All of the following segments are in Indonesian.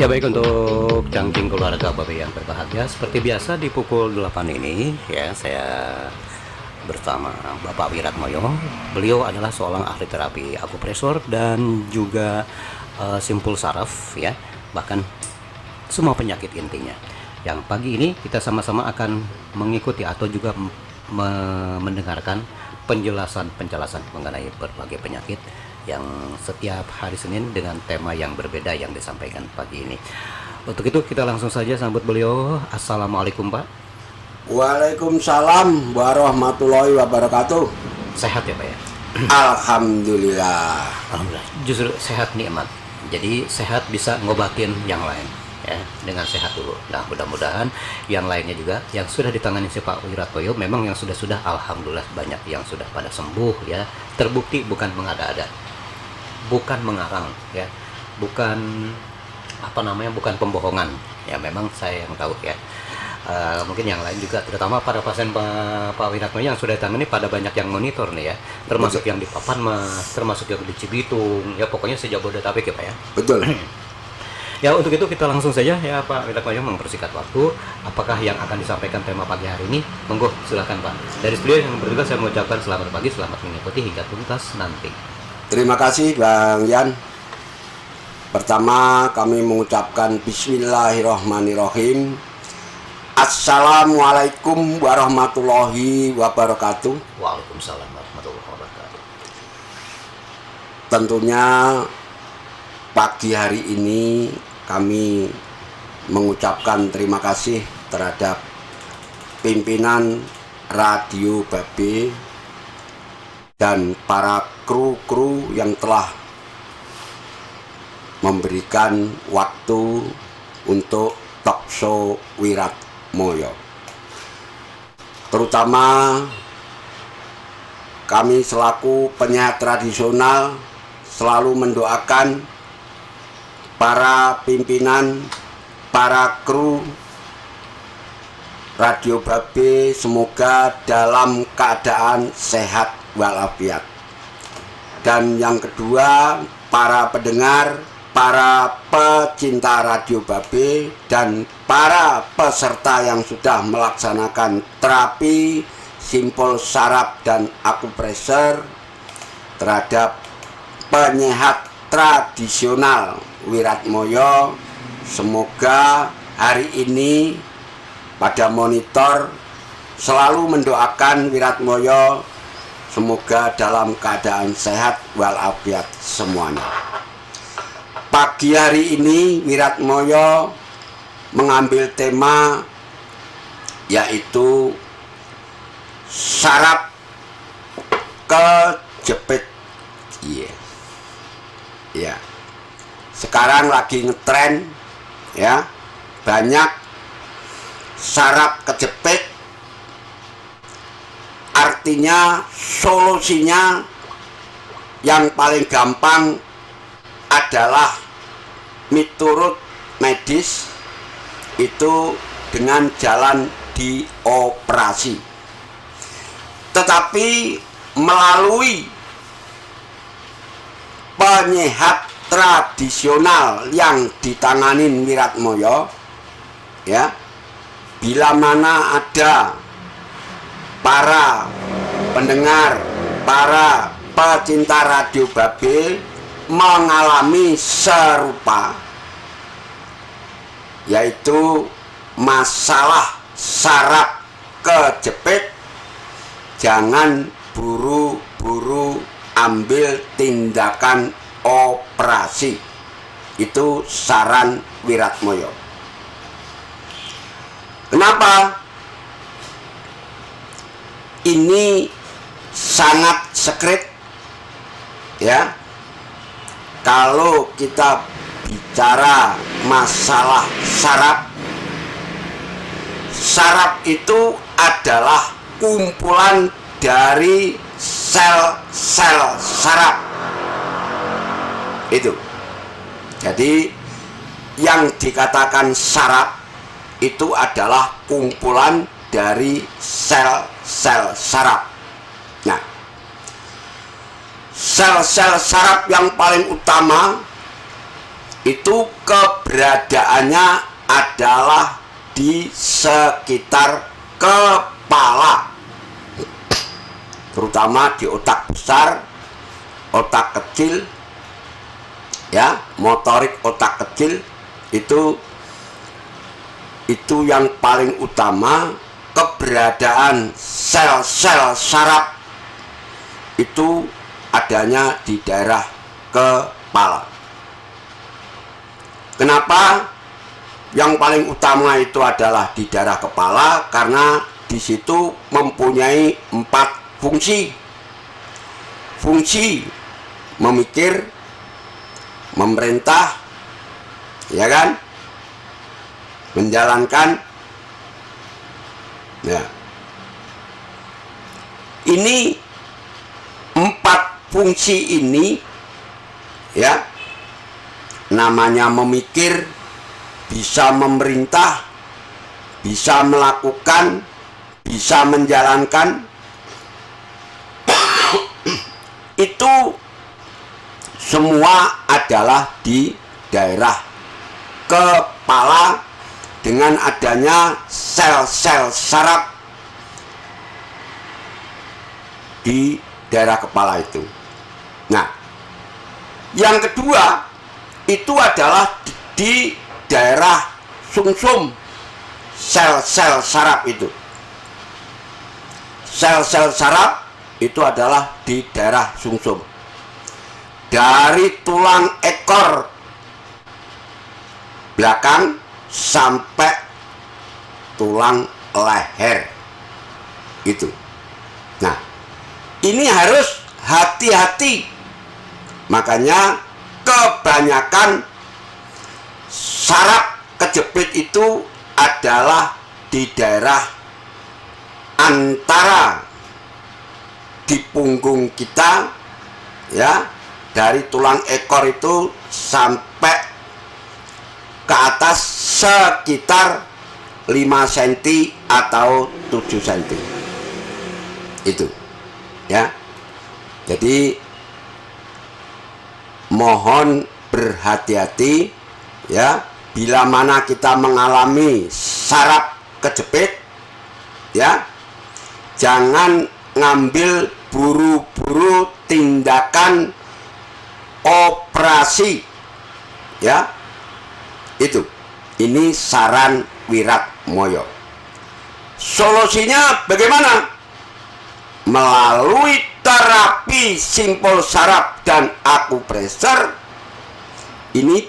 Ya baik, untuk cangking keluarga Bapak yang berbahagia, seperti biasa di pukul 8 ini ya saya bersama Bapak Wiratmoyo. Beliau adalah seorang ahli terapi akupresur dan juga simpul saraf ya, bahkan semua penyakit intinya. Yang pagi ini kita sama-sama akan mengikuti atau juga mendengarkan penjelasan mengenai berbagai penyakit yang setiap hari Senin dengan tema yang berbeda yang disampaikan pagi ini. Untuk itu kita langsung saja sambut beliau. Assalamualaikum Pak. Waalaikumsalam warahmatullahi wabarakatuh. Sehat ya Pak ya? Alhamdulillah. Alhamdulillah. Justru sehat nikmat. Jadi sehat bisa ngobatin yang lain ya, dengan sehat dulu. Nah mudah-mudahan yang lainnya juga yang sudah ditangani si Pak Wiratmoyo, memang yang sudah alhamdulillah banyak yang sudah pada sembuh ya. Terbukti bukan mengada-ada, bukan mengarang ya, bukan bukan pembohongan ya, memang saya yang tahu ya. Mungkin yang lain juga, terutama para pasien Pak Wiratmoyo yang sudah ditangani pada banyak yang monitor nih ya, termasuk yang di Papan Mas, termasuk yang di Cibitung ya, pokoknya sejabodetabek ya Pak ya. Betul. Ya untuk itu kita langsung saja ya Pak Wiratmoyo, mempersingkat waktu. Apakah yang akan disampaikan tema pagi hari ini? Monggo silakan Pak. Dari studio yang bertugas saya mengucapkan selamat pagi, selamat mengikuti hingga tuntas nanti. Terima kasih Bang Yan. Pertama kami mengucapkan Bismillahirrahmanirrahim. Assalamualaikum warahmatullahi wabarakatuh. Waalaikumsalam warahmatullahi wabarakatuh. Tentunya pagi hari ini kami mengucapkan terima kasih terhadap pimpinan Radio Babe dan para kru-kru yang telah memberikan waktu untuk talk show Wiratmoyo. Terutama kami selaku penyiar tradisional selalu mendoakan para pimpinan, para kru Radio Babe semoga dalam keadaan sehat walafiat. Dan yang kedua, para pendengar, para pecinta Radio Babe dan para peserta yang sudah melaksanakan terapi simpul saraf dan akupresur terhadap penyehat tradisional Wiratmoyo, semoga hari ini pada monitor selalu mendoakan Wiratmoyo semoga dalam keadaan sehat walafiat semuanya. Pagi hari ini Wiratmoyo mengambil tema yaitu saraf kejepit. Ya. Sekarang lagi ngetren ya, banyak saraf kejepit. Artinya solusinya yang paling gampang adalah miturut medis itu dengan jalan dioperasi. Tetapi melalui penyehat tradisional yang ditanganin Wiratmoyo ya, bila mana ada para pendengar, para pecinta Radio Babe mengalami serupa, yaitu masalah saraf kejepit, jangan buru-buru ambil tindakan operasi. Itu saran Wiratmoyo. Kenapa? Ini sangat sekret ya. Kalau kita bicara masalah saraf, saraf itu adalah kumpulan dari sel-sel saraf. Itu. Jadi yang dikatakan saraf itu adalah kumpulan dari sel-sel saraf. Nah, sel-sel saraf yang paling utama itu keberadaannya adalah di sekitar kepala, terutama di otak besar, otak kecil, ya, motorik otak kecil itu yang paling utama. Keberadaan sel-sel saraf itu adanya di daerah kepala. Kenapa yang paling utama itu adalah di daerah kepala? Karena di situ mempunyai 4 fungsi. Fungsi memikir, memerintah, ya kan, menjalankan. Ya, ini 4 fungsi ini, ya, namanya memikir, bisa memerintah, bisa melakukan, bisa menjalankan. Itu semua adalah di daerah kepala dengan adanya sel-sel saraf di daerah kepala itu. Nah, yang kedua itu adalah di daerah sumsum. Sel-sel saraf itu, sel-sel saraf itu adalah di daerah sumsum. Dari tulang ekor belakang sampai tulang leher itu. Nah, ini harus hati-hati. Makanya kebanyakan saraf kejepit itu adalah di daerah antara di punggung kita, ya, dari tulang ekor itu sampai ke atas sekitar 5 cm atau 7 cm itu, ya. Jadi mohon berhati-hati, ya, bila mana kita mengalami saraf kejepit, ya, jangan ngambil buru-buru tindakan operasi, ya. Itu, ini saran Wiratmoyo. Solusinya bagaimana? Melalui terapi simpul saraf dan akupresur ini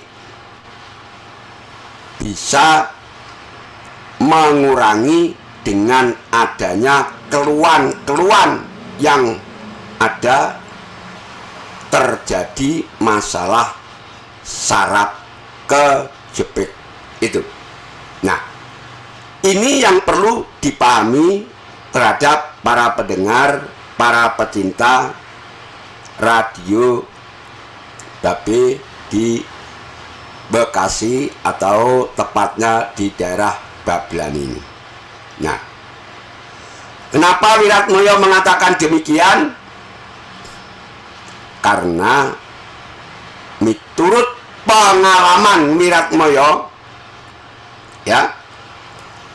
bisa mengurangi dengan adanya keluhan-keluhan yang ada terjadi masalah saraf kejepit itu. Nah, ini yang perlu dipahami terhadap para pendengar, para pecinta radio Babe di Bekasi atau tepatnya di daerah Babelan ini. Nah, kenapa Wiratmoyo mengatakan demikian? Karena menurut pengalaman Wiratmoyo, ya,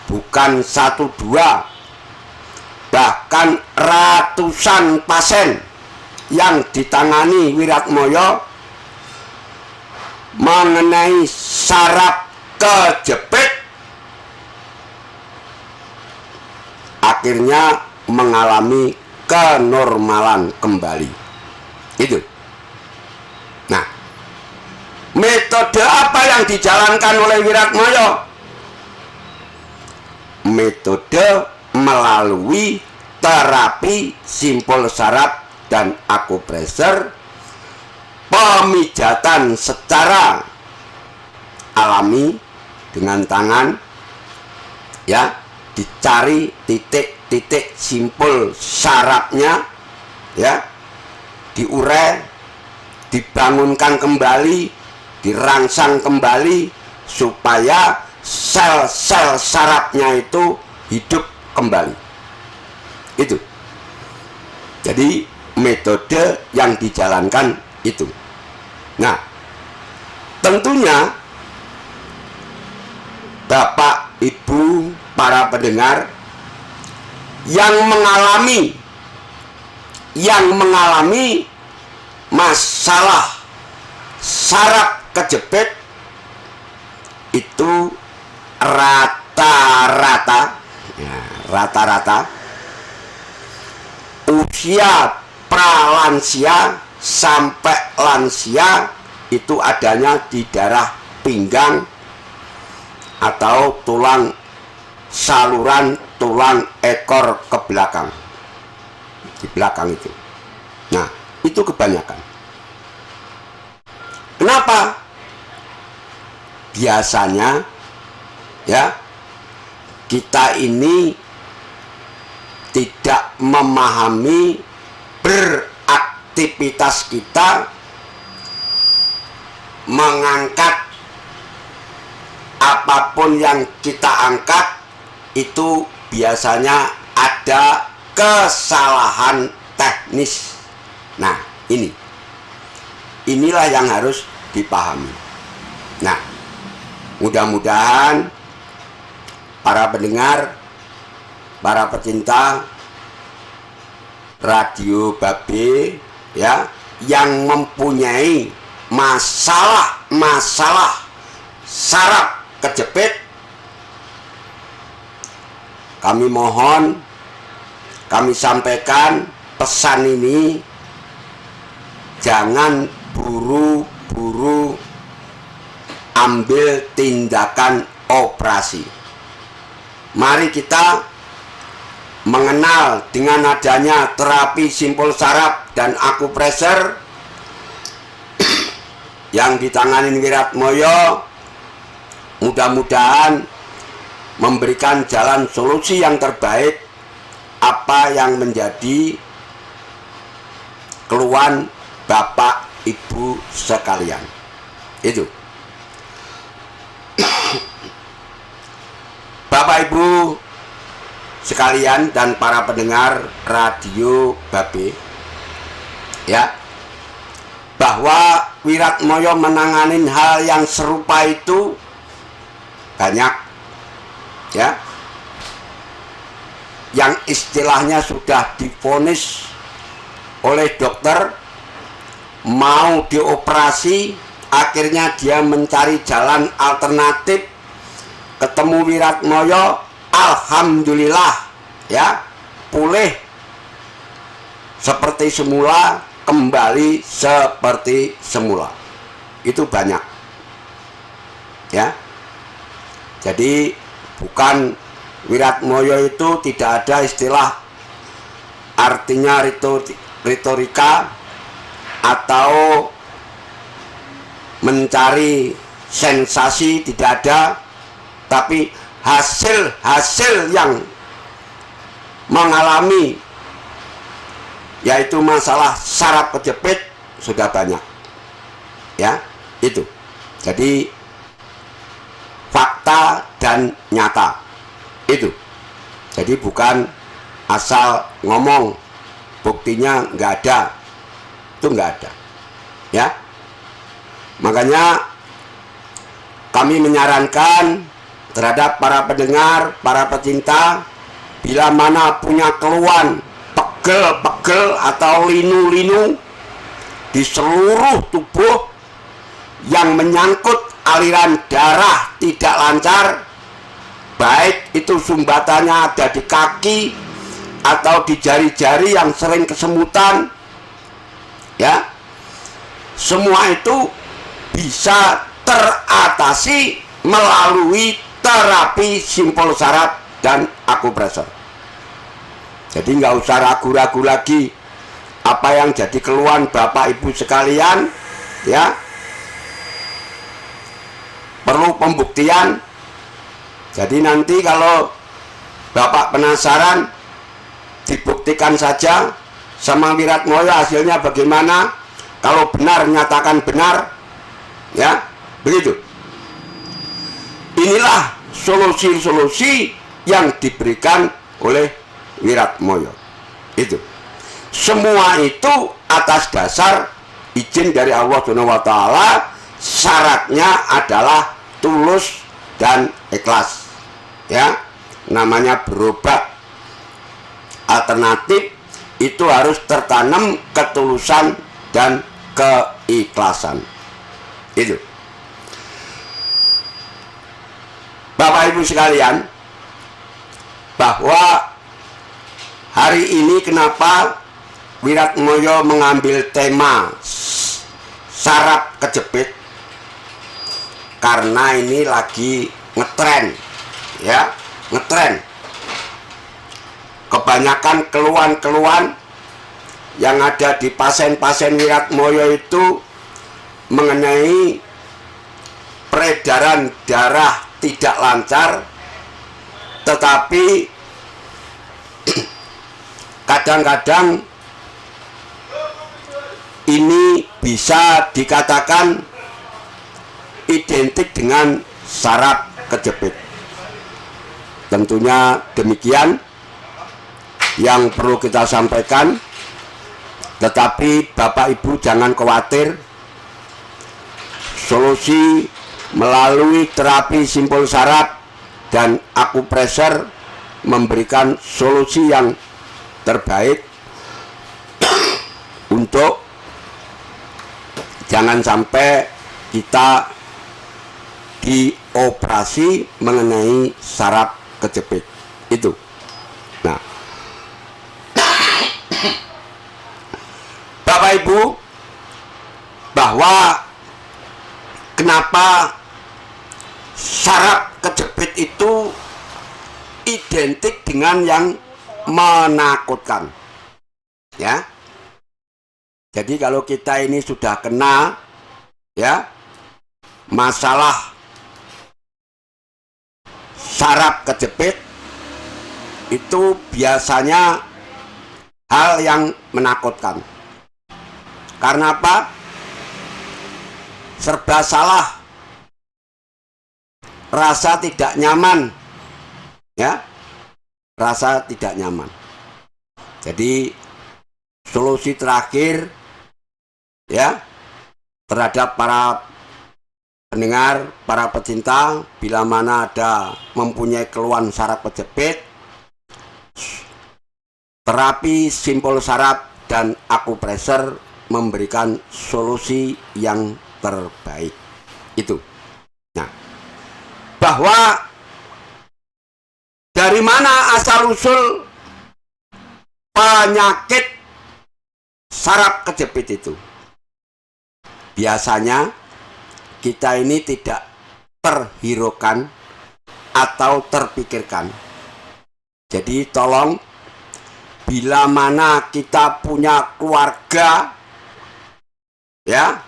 bukan 1-2, bahkan ratusan pasien yang ditangani Wiratmoyo mengenai saraf kejepit akhirnya mengalami kenormalan kembali. Itu. Nah, metode apa yang dijalankan oleh Wiratmoyo? Metode melalui terapi simpul saraf dan akupresur, pemijatan secara alami dengan tangan, ya, dicari titik-titik simpul sarafnya, ya, diurai, dibangunkan kembali, dirangsang kembali supaya sel-sel sarafnya itu hidup kembali. Itu. Jadi metode yang dijalankan itu. Nah, tentunya Bapak, Ibu, para pendengar yang mengalami masalah saraf kejepit itu rata-rata usia pralansia sampai lansia itu adanya di daerah pinggang atau saluran tulang ekor ke belakang, di belakang itu. Nah, itu kebanyakan. Kenapa? Biasanya ya, kita ini tidak memahami beraktivitas kita, mengangkat apapun yang kita angkat itu biasanya ada kesalahan teknis. Nah, inilah yang harus dipahami. Nah, mudah-mudahan para pendengar, para pecinta Radio Babe ya, yang mempunyai masalah saraf kejepit, kami mohon, kami sampaikan pesan ini, jangan buru-buru ambil tindakan operasi. Mari kita mengenal dengan adanya terapi simpul saraf dan akupressure yang ditangani Wiratmoyo, mudah-mudahan memberikan jalan solusi yang terbaik apa yang menjadi keluhan Bapak Ibu sekalian. Itu Bapak Ibu sekalian dan para pendengar Radio Babe ya, bahwa Wiratmoyo menanganin hal yang serupa itu banyak ya, yang istilahnya sudah divonis oleh dokter mau dioperasi, akhirnya dia mencari jalan alternatif, ketemu Wiratmoyo, alhamdulillah ya, pulih seperti semula, kembali seperti semula. Itu banyak ya. Jadi bukan Wiratmoyo itu tidak ada istilah artinya retorika atau mencari sensasi, tidak ada, tapi hasil yang mengalami yaitu masalah saraf kejepit sudah banyak ya. Itu jadi fakta dan nyata itu. Jadi bukan asal ngomong, buktinya nggak ada, itu nggak ada ya. Makanya kami menyarankan terhadap para pendengar, para pecinta, bila mana punya keluhan pegel-pegel atau linu-linu di seluruh tubuh yang menyangkut aliran darah tidak lancar, baik itu sumbatannya ada di kaki atau di jari-jari yang sering kesemutan ya, semua itu bisa teratasi melalui terapi simpul saraf dan akupressure. Jadi nggak usah ragu-ragu lagi apa yang jadi keluhan Bapak Ibu sekalian ya, perlu pembuktian. Jadi nanti kalau Bapak penasaran, dibuktikan saja sama Wiratmoyo hasilnya bagaimana. Kalau benar, nyatakan benar ya, begitu. Inilah solusi-solusi yang diberikan oleh Wiratmoyo. Itu semua itu atas dasar izin dari Allah Subhanahu wa Ta'ala syaratnya adalah tulus dan ikhlas, ya. Namanya berobat alternatif itu harus tertanam ketulusan dan keikhlasan. Itu. Bapak Ibu sekalian, bahwa hari ini kenapa Wiratmoyo mengambil tema saraf kejepit, karena ini lagi ngetren, ya, ngetren. Kebanyakan keluhan-keluhan yang ada di pasien-pasien Wiratmoyo itu mengenai peredaran darah tidak lancar, tetapi kadang-kadang ini bisa dikatakan identik dengan saraf kejepit. Tentunya demikian yang perlu kita sampaikan, tetapi Bapak Ibu jangan khawatir. Solusi melalui terapi simpul saraf dan akupresur memberikan solusi yang terbaik untuk jangan sampai kita dioperasi mengenai saraf kejepit itu. Nah, Bapak Ibu, bahwa kenapa saraf kejepit itu identik dengan yang menakutkan, ya. Jadi kalau kita ini sudah kena, ya, masalah saraf kejepit, itu biasanya hal yang menakutkan. Karena apa? Serba salah, rasa tidak nyaman, ya, rasa tidak nyaman. Jadi solusi terakhir, ya, terhadap para pendengar, para pecinta, bila mana ada mempunyai keluhan saraf kejepit, terapi simpul saraf dan akupresur memberikan solusi yang terbaik. Itu. Nah, bahwa dari mana asal usul penyakit saraf kejepit itu? Biasanya kita ini tidak terhiraukan atau terpikirkan. Jadi tolong, bila mana kita punya keluarga, ya,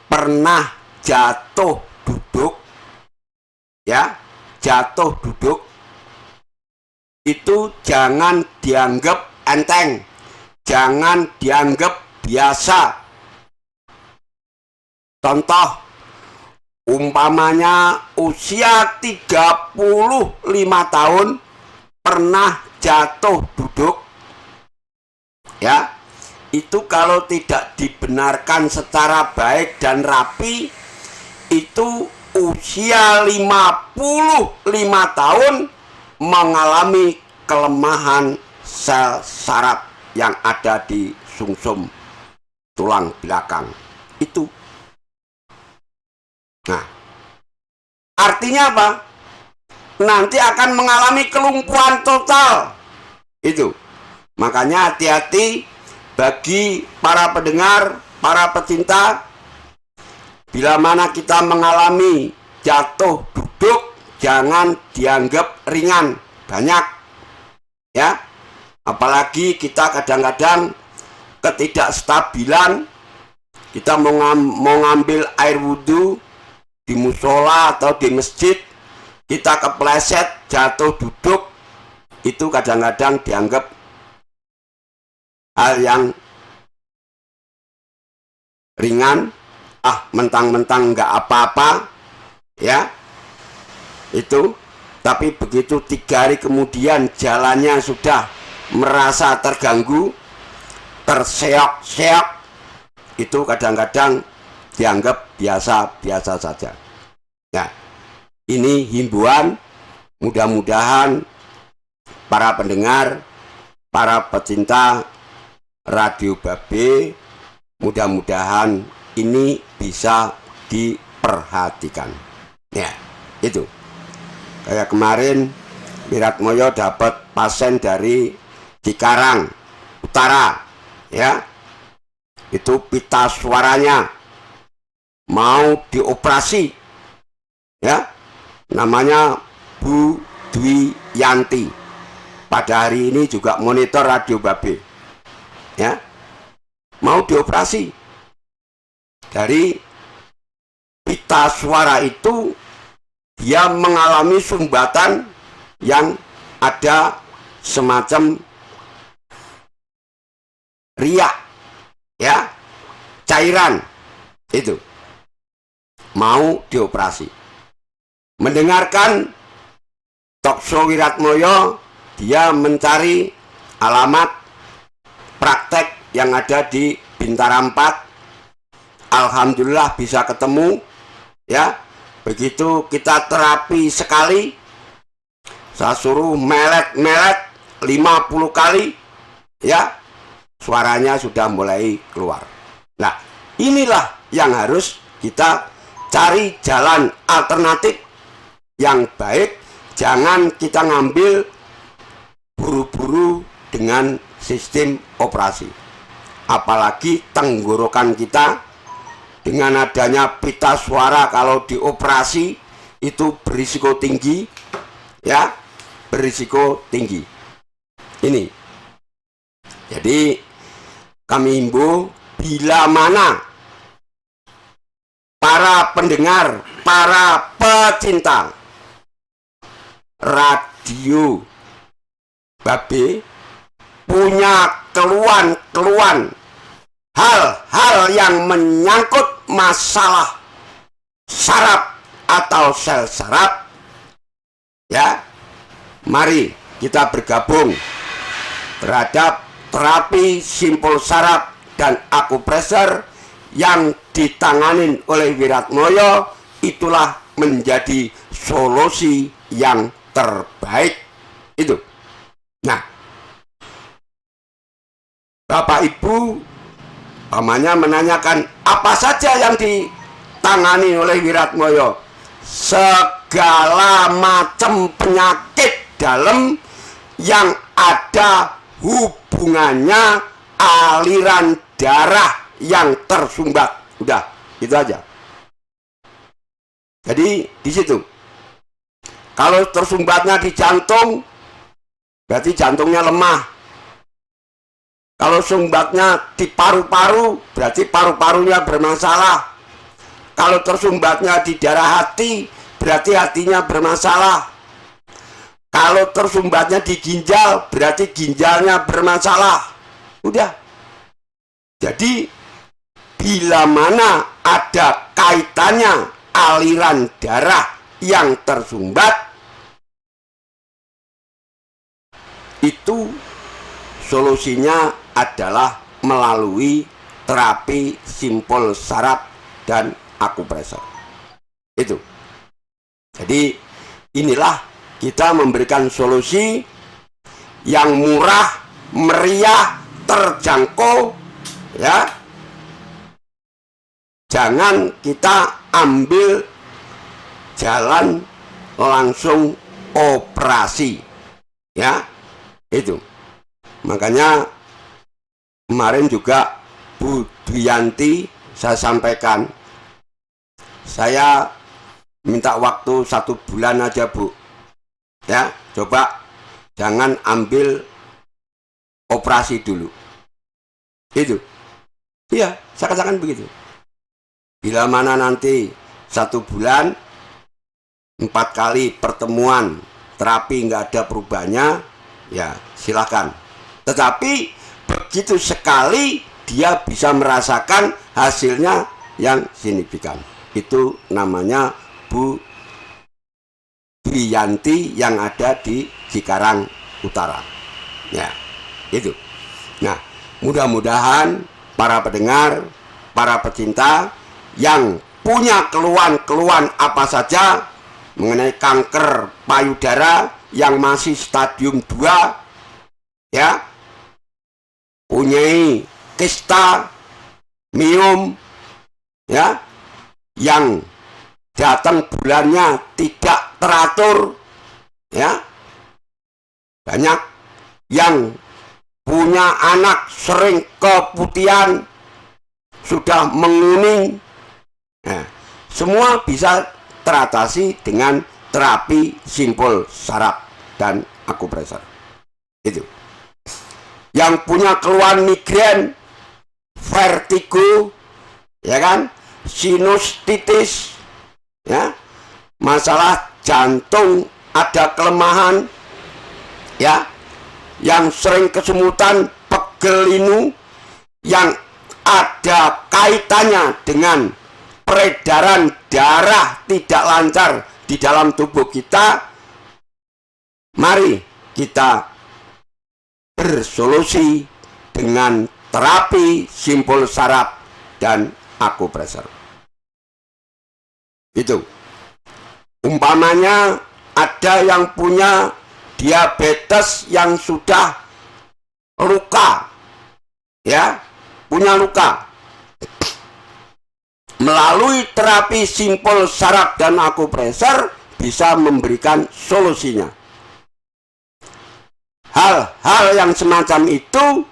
pernah jatuh duduk, ya, jatuh duduk, itu jangan dianggap enteng, jangan dianggap biasa. Contoh, umpamanya usia 35 tahun pernah jatuh duduk, ya, itu kalau tidak dibenarkan secara baik dan rapi, itu usia 55 tahun mengalami kelemahan sel saraf yang ada di sumsum tulang belakang itu. Nah, artinya apa? Nanti akan mengalami kelumpuhan total. Itu. Makanya hati-hati bagi para pendengar, para pecinta, bila mana kita mengalami jatuh duduk, jangan dianggap ringan, banyak, ya. Apalagi kita kadang-kadang ketidakstabilan, kita mau ngambil air wudhu di musola atau di masjid, kita kepleset jatuh duduk, itu kadang-kadang dianggap hal yang ringan, mentang-mentang nggak apa-apa, ya, itu. Tapi begitu 3 hari kemudian jalannya sudah merasa terganggu, terseok-seok, itu kadang-kadang dianggap biasa-biasa saja. Nah, ini himbauan, mudah-mudahan para pendengar, para pecinta Radio Babe, mudah-mudahan ini bisa diperhatikan. Ya, itu. Kayak kemarin Wiratmoyo dapat pasien dari Cikarang Utara, ya. Itu pita suaranya mau dioperasi, ya. Namanya Bu Dwi Yanti. Pada hari ini juga monitor Radio Babe, ya. Mau dioperasi. Dari pita suara itu dia mengalami sumbatan yang ada semacam riak, ya, cairan itu, mau dioperasi. Mendengarkan talkshow Wiratmoyo, dia mencari alamat praktek yang ada di Bintara 4. Alhamdulillah bisa ketemu, ya. Begitu kita terapi sekali, saya suruh melet-melet 50 kali, ya, suaranya sudah mulai keluar. Nah, inilah yang harus kita cari jalan alternatif yang baik. Jangan kita ngambil buru-buru dengan sistem operasi. Apalagi tenggorokan kita dengan adanya pita suara kalau dioperasi itu berisiko tinggi, ya, berisiko tinggi. Ini. Jadi kami himbau, bila mana para pendengar, para pecinta Radio Babe punya keluhan-keluhan, hal-hal yang menyangkut masalah saraf atau sel saraf, ya, mari kita bergabung terhadap terapi simpul saraf dan akupresur yang ditanganin oleh Wiratmoyo. Itulah menjadi solusi yang terbaik itu. Nah, Bapak Ibu pamannya menanyakan apa saja yang ditangani oleh Wiratmoyo. Segala macam penyakit dalam yang ada hubungannya aliran darah yang tersumbat. Udah, itu aja. Jadi di situ. Kalau tersumbatnya di jantung, berarti jantungnya lemah. Kalau sumbatnya di paru-paru, berarti paru-parunya bermasalah. Kalau tersumbatnya di darah hati, berarti hatinya bermasalah. Kalau tersumbatnya di ginjal, berarti ginjalnya bermasalah. Udah. Jadi, bila mana ada kaitannya aliran darah yang tersumbat, itu solusinya adalah melalui terapi simpul saraf dan akupresur. Itu. Jadi inilah kita memberikan solusi yang murah, meriah, terjangkau, ya. Jangan kita ambil jalan langsung operasi, ya. Itu. Makanya kemarin juga Bu Dwiyanti saya sampaikan, saya minta waktu 1 bulan aja, Bu, ya, coba jangan ambil operasi dulu. Itu. Iya, saya katakan begitu. Bila mana nanti 1 bulan 4 kali pertemuan terapi nggak ada perubahannya, ya silakan. Tetapi begitu sekali dia bisa merasakan hasilnya yang signifikan. Itu namanya Bu Dwiyanti yang ada di Cikarang Utara. Ya, itu. Nah, mudah-mudahan para pendengar, para pecinta yang punya keluhan-keluhan apa saja mengenai kanker payudara yang masih stadium 2, ya, punyai kista, miom, ya, yang datang bulannya tidak teratur, ya, banyak yang punya anak sering keputihan, sudah menguning. Nah, semua bisa teratasi dengan terapi simpul saraf dan akupresur. Itu. Yang punya keluhan migrain, vertigo, ya kan, sinusitis, ya, masalah jantung ada kelemahan, ya, yang sering kesemutan, pegel linu, yang ada kaitannya dengan peredaran darah tidak lancar di dalam tubuh kita. Mari kita bersolusi dengan terapi simpul saraf dan akupresur. Itu. Umpamanya ada yang punya diabetes yang sudah luka, ya, punya luka. Melalui terapi simpul saraf dan akupresur bisa memberikan solusinya. Hal-hal yang semacam itu,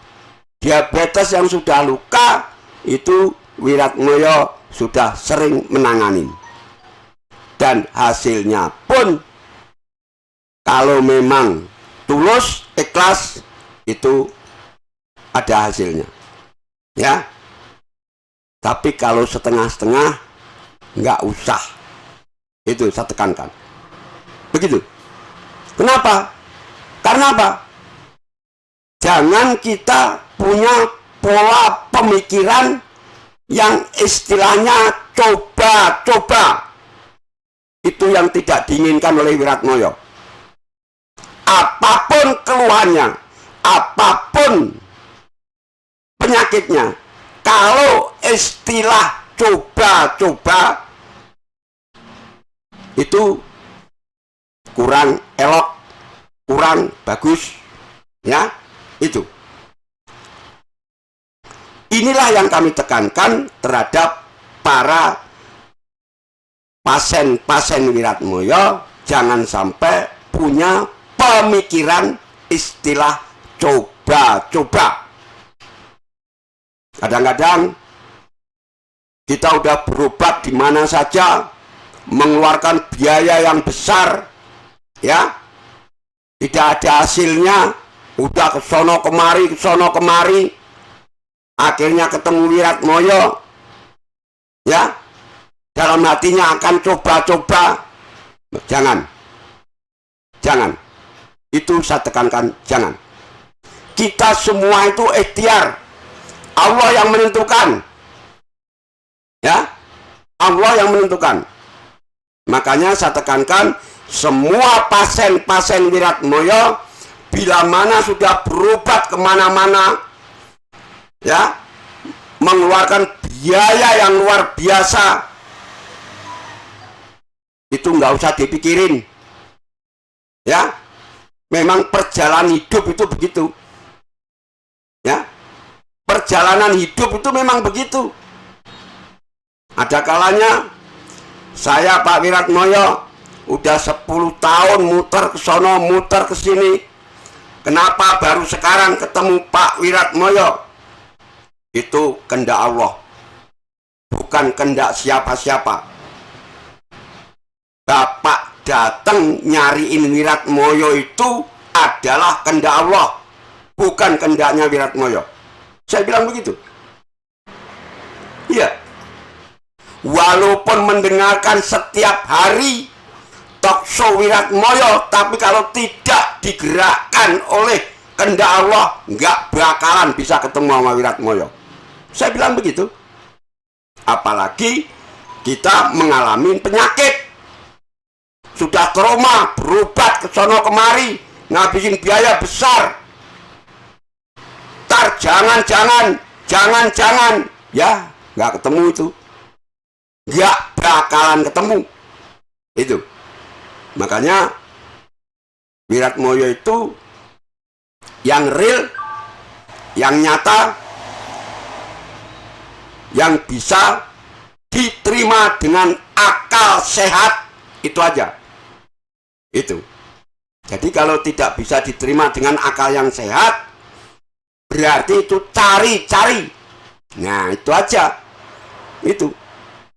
diabetes yang sudah luka, itu Wiratmoyo sudah sering menangani. Dan hasilnya pun, kalau memang tulus, ikhlas, itu ada hasilnya, ya. Tapi kalau setengah-setengah, nggak usah. Itu saya tekankan. Begitu. Kenapa? Karena apa? Jangan kita punya pola pemikiran yang istilahnya coba-coba. Itu yang tidak diinginkan oleh Wiratmoyo. Apapun keluhannya, apapun penyakitnya, kalau istilah coba-coba itu kurang elok, kurang bagus, ya, itu. Inilah yang kami tekankan terhadap para pasien-pasien Wiratmoyo, jangan sampai punya pemikiran istilah coba-coba. Kadang-kadang kita udah berobat di mana saja, mengeluarkan biaya yang besar, ya, tidak ada hasilnya, udah kesono kemari, akhirnya ketemu Wiratmoyo, ya, dalam hatinya akan coba-coba. Jangan, itu saya tekankan, jangan. Kita semua itu ikhtiar, Allah yang menentukan, ya, Allah yang menentukan. Makanya saya tekankan, semua pasien-pasien Wiratmoyo, bila mana sudah berobat kemana-mana, ya, mengeluarkan biaya yang luar biasa, itu nggak usah dipikirin, ya. Memang perjalanan hidup itu begitu, ya. Perjalanan hidup itu memang begitu. Ada kalanya saya, Pak Wiratmoyo, udah 10 tahun muter ke sono, muter ke sini. Kenapa baru sekarang ketemu Pak Wiratmoyo? Itu kehendak Allah, bukan kehendak siapa-siapa. Bapak datang nyariin Wiratmoyo itu adalah kehendak Allah, bukan kehendaknya Wiratmoyo. Saya bilang begitu. Iya. Walaupun mendengarkan setiap hari talkshow Wiratmoyo, tapi kalau tidak digerakkan oleh kehendak Allah, nggak bakalan bisa ketemu sama Wiratmoyo. Saya bilang begitu. Apalagi kita mengalami penyakit, sudah trauma, berobat ke sono kemari, ngabisin biaya besar. Jangan, ya, nggak ketemu itu. nggak bakalan ketemu. Itu makanya Wiratmoyo itu yang real, yang nyata, yang bisa diterima dengan akal sehat, itu aja. Itu. Jadi kalau tidak bisa diterima dengan akal yang sehat, berarti itu cari-cari. Nah, itu aja. Itu.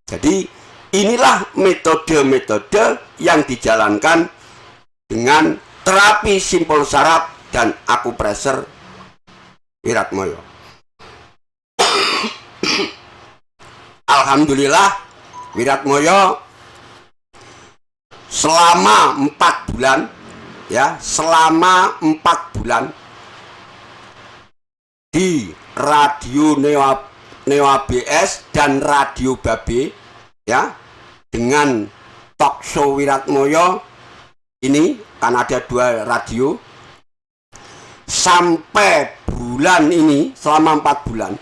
Jadi inilah metode-metode yang dijalankan dengan terapi simpul saraf dan akupresur Wiratmoyo. Alhamdulillah, Wiratmoyo selama 4 bulan, ya, selama 4 bulan di radio Neo ABS dan radio Babe, ya, dengan talk show Wiratmoyo ini kan ada 2 radio, sampai bulan ini selama 4 bulan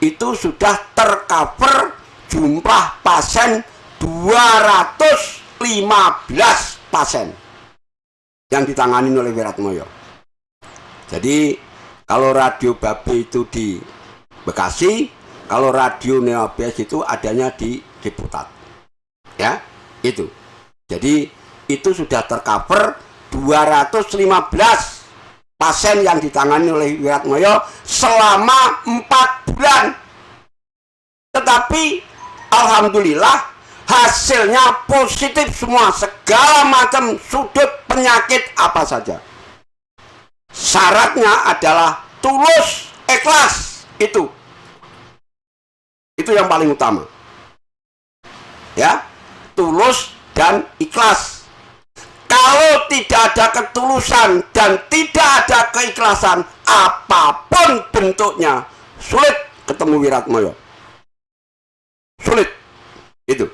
itu sudah tercover jumlah pasien 215 pasien yang ditangani oleh Wiratmoyo. Jadi kalau radio Babe itu di Bekasi, kalau radio Neo ABS itu adanya di Ciputat. Ya, itu. Jadi itu sudah tercover 215 pasien yang ditangani oleh Wiratmoyo selama 4 bulan. Tetapi alhamdulillah hasilnya positif semua, segala macam sudut penyakit apa saja. Syaratnya adalah tulus, ikhlas. Itu yang paling utama. Ya, tulus dan ikhlas. Kalau tidak ada ketulusan dan tidak ada keikhlasan, apapun bentuknya, sulit ketemu Wiratmoyo. Sulit. Itu.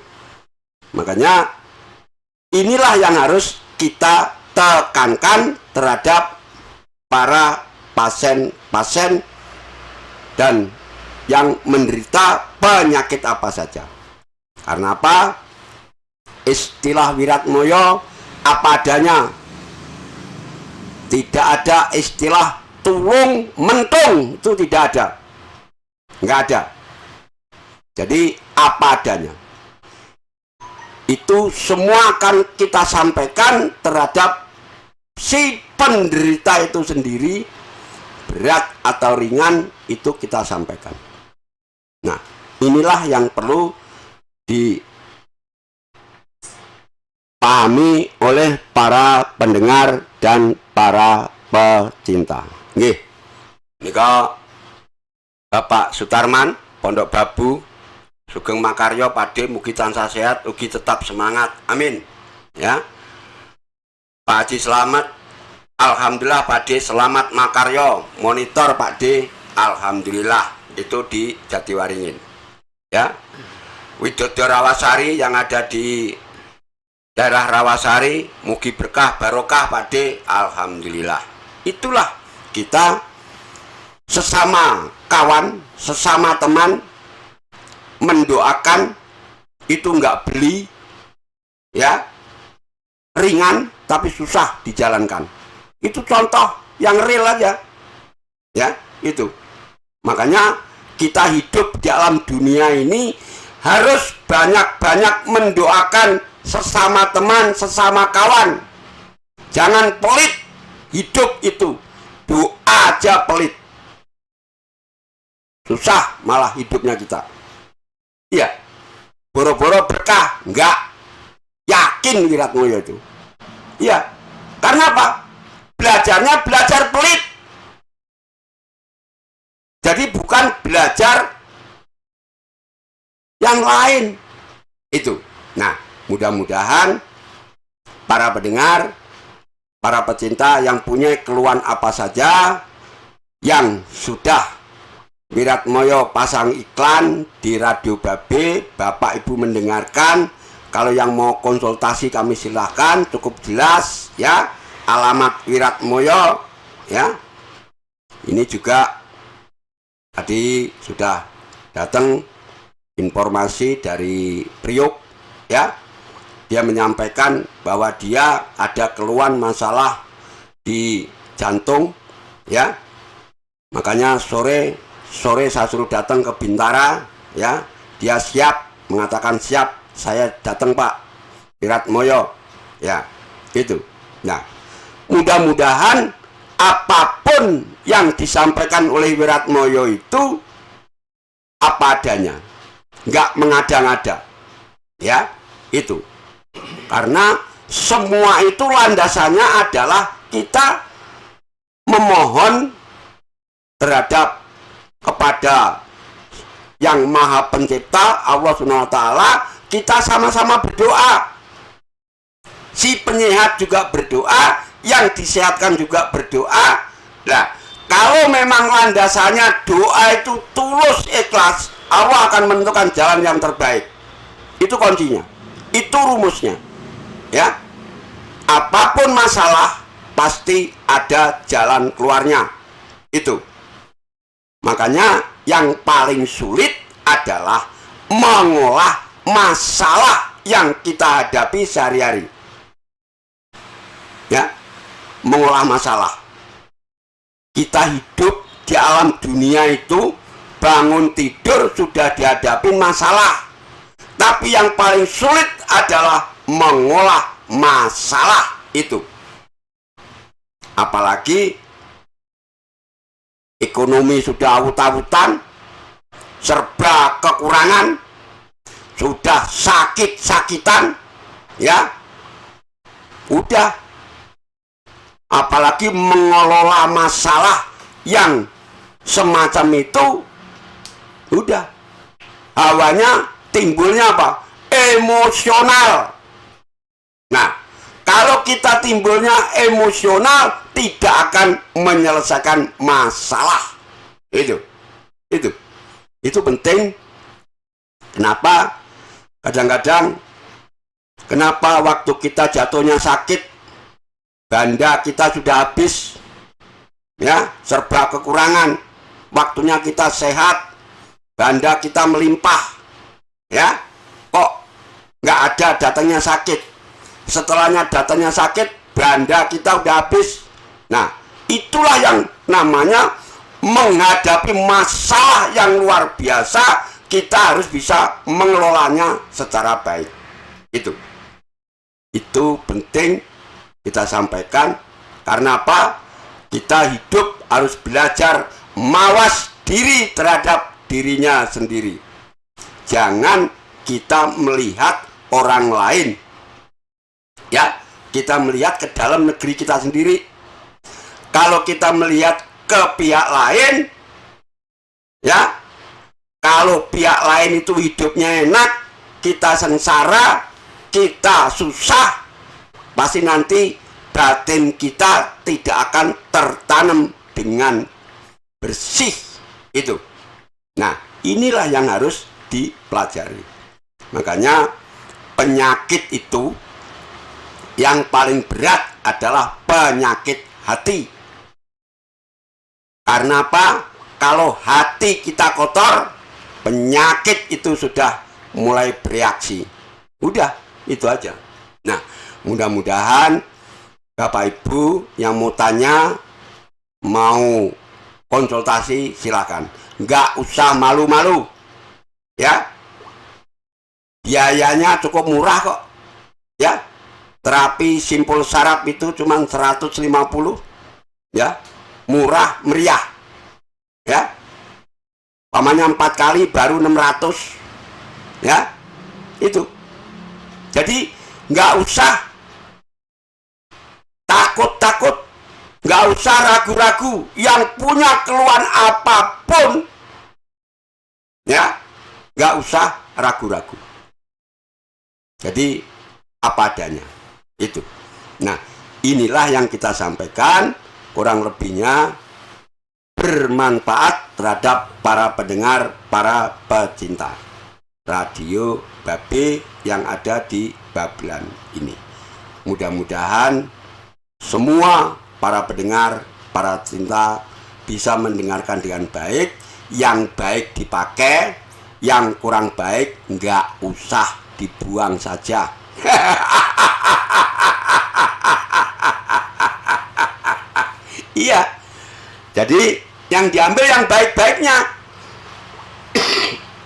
Makanya inilah yang harus kita tekankan terhadap para pasien-pasien dan yang menderita penyakit apa saja. Karena apa? Istilah Wiratmoyo apa adanya. Tidak ada istilah tulung mentung, itu tidak ada. Nggak ada. Jadi apa adanya. Itu semua akan kita sampaikan terhadap si penderita itu sendiri, berat atau ringan, itu kita sampaikan. Nah, inilah yang perlu dipahami oleh para pendengar dan para pecinta. Nggih. Nika Bapak Sutarman, Pondok Babu, Sugeng Makaryo Pakde, mugi tansah sehat, ugi tetap semangat. Amin. Ya. Pak Haji Selamat, alhamdulillah Pakde selamat Makaryo, monitor Pakde, alhamdulillah, itu di Jatiwaringin. Ya. Widodo Rawasari yang ada di daerah Rawasari, mugi berkah barokah Pakde, alhamdulillah. Itulah kita sesama kawan, sesama teman mendoakan, itu enggak beli, ya, ringan tapi susah dijalankan. Itu contoh yang real aja, ya, itu. Makanya kita hidup di alam dunia ini harus banyak-banyak mendoakan sesama teman, sesama kawan. Jangan pelit hidup itu, doa aja pelit, susah malah hidupnya kita. Iya, boro-boro berkah, enggak. Yakin Wiratmoyo itu. Iya, karena apa? Belajarnya belajar pelit. Jadi bukan belajar yang lain. Itu. Nah, mudah-mudahan para pendengar, para pecinta yang punya keluhan apa saja, yang sudah Wiratmoyo pasang iklan di Radio Babe, Bapak Ibu mendengarkan. Kalau yang mau konsultasi kami silahkan, cukup jelas ya, alamat Wiratmoyo ya. Ini juga tadi sudah datang informasi dari Priok, ya. Dia menyampaikan bahwa dia ada keluhan masalah di jantung, ya. Makanya sore saya suruh datang ke Bintara, ya. Dia siap, mengatakan siap, saya datang Pak Wiratmoyo, ya, gitu. Nah, mudah-mudahan apapun yang disampaikan oleh Wiratmoyo itu apa adanya, nggak mengada-ngada, ya, itu. Karena semua itu landasannya adalah kita memohon terhadap kepada yang Maha Pencipta Allah Subhanahu wa Ta'ala. Kita sama-sama berdoa. Si penyehat juga berdoa, yang disehatkan juga berdoa. Nah, kalau memang landasannya doa itu tulus ikhlas, Allah akan menentukan jalan yang terbaik. Itu kuncinya, itu rumusnya, ya. Apapun masalah pasti ada jalan keluarnya. Itu makanya yang paling sulit adalah mengolah masalah yang kita hadapi sehari-hari, ya. Mengolah masalah. Kita hidup di alam dunia itu, bangun tidur sudah dihadapi masalah. Tapi yang paling sulit adalah mengolah masalah itu. Apalagi ekonomi sudah awut-awutan, serba kekurangan, sudah sakit-sakitan, ya. Udah, apalagi mengelola masalah yang semacam itu, udah, hawanya timbulnya apa? Emosional. Nah, kalau kita timbulnya emosional, tidak akan menyelesaikan masalah. Itu penting. Kenapa? Kadang-kadang, kenapa waktu kita jatuhnya sakit, ganda kita sudah habis, ya, serba kekurangan. Waktunya kita sehat, ganda kita melimpah, ya. Kok nggak ada datangnya sakit? Setelahnya datangnya sakit, beranda kita udah habis. Nah, itulah yang namanya menghadapi masalah yang luar biasa. Kita harus bisa mengelolanya secara baik. Itu penting kita sampaikan. Karena apa? Kita hidup harus belajar mawas diri terhadap dirinya sendiri. Jangan kita melihat orang lain, ya. Kita melihat ke dalam negeri kita sendiri. Kalau kita melihat ke pihak lain, ya, kalau pihak lain itu hidupnya enak, kita sengsara, kita susah, pasti nanti batin kita tidak akan tertanam dengan bersih. Itu. Nah, inilah yang harus dipelajari. Makanya penyakit itu yang paling berat adalah penyakit hati. Karena apa? Kalau hati kita kotor, penyakit itu sudah mulai bereaksi. Udah, itu aja. Nah, mudah-mudahan Bapak Ibu yang mau tanya, mau konsultasi, silakan. Nggak usah malu-malu, ya. Biayanya cukup murah kok, ya. Terapi simpul saraf itu cuma 150, ya. Murah meriah, ya. Pamannya 4 kali baru 600, ya. Itu. Jadi nggak usah takut-takut, nggak usah ragu-ragu. Yang punya keluhan apapun, ya, nggak usah ragu-ragu. Jadi apa adanya. Itu. Nah, inilah yang kita sampaikan, kurang lebihnya bermanfaat terhadap para pendengar, para pecinta radio Babe yang ada di Babelan ini. Mudah-mudahan semua para pendengar, para cinta bisa mendengarkan dengan baik, yang baik dipakai, Yang kurang baik nggak usah dibuang saja. Iya. Jadi yang diambil yang baik-baiknya.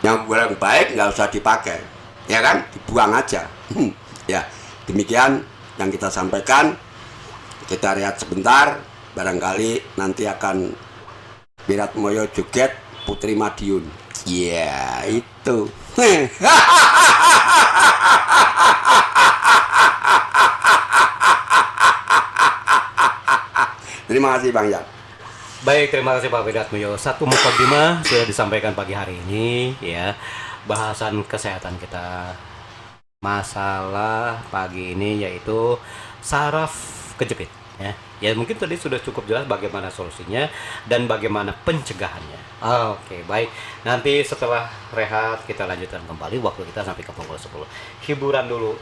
Yang kurang baik nggak usah dipakai, ya kan? Dibuang aja. Ya, demikian yang kita sampaikan. Kita lihat sebentar, barangkali nanti akan Wiratmoyo joget Putri Madiun. Iya, itu. Terima kasih Bang Yan. Baik, terima kasih Pak Wiratmoyo. Satu mukadimah sudah disampaikan pagi hari ini, ya. Bahasan kesehatan kita. Masalah pagi ini yaitu saraf kejepit, ya. Ya mungkin tadi sudah cukup jelas bagaimana solusinya dan bagaimana pencegahannya. Oke, baik. Nanti setelah rehat kita lanjutkan kembali, waktu kita sampai ke pukul 10. Hiburan dulu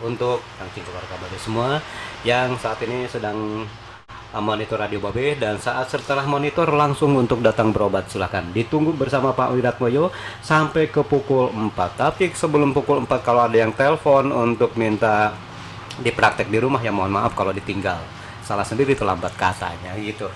untuk kancing keluarga Babe semua yang saat ini sedang monitor Radio Babe, dan saat setelah monitor langsung untuk datang berobat silahkan ditunggu bersama Pak Wiratmoyo sampai ke pukul 4. Tapi sebelum pukul 4 kalau ada yang telepon untuk minta dipraktek di rumah, ya mohon maaf kalau ditinggal, salah sendiri terlambat katanya gitu.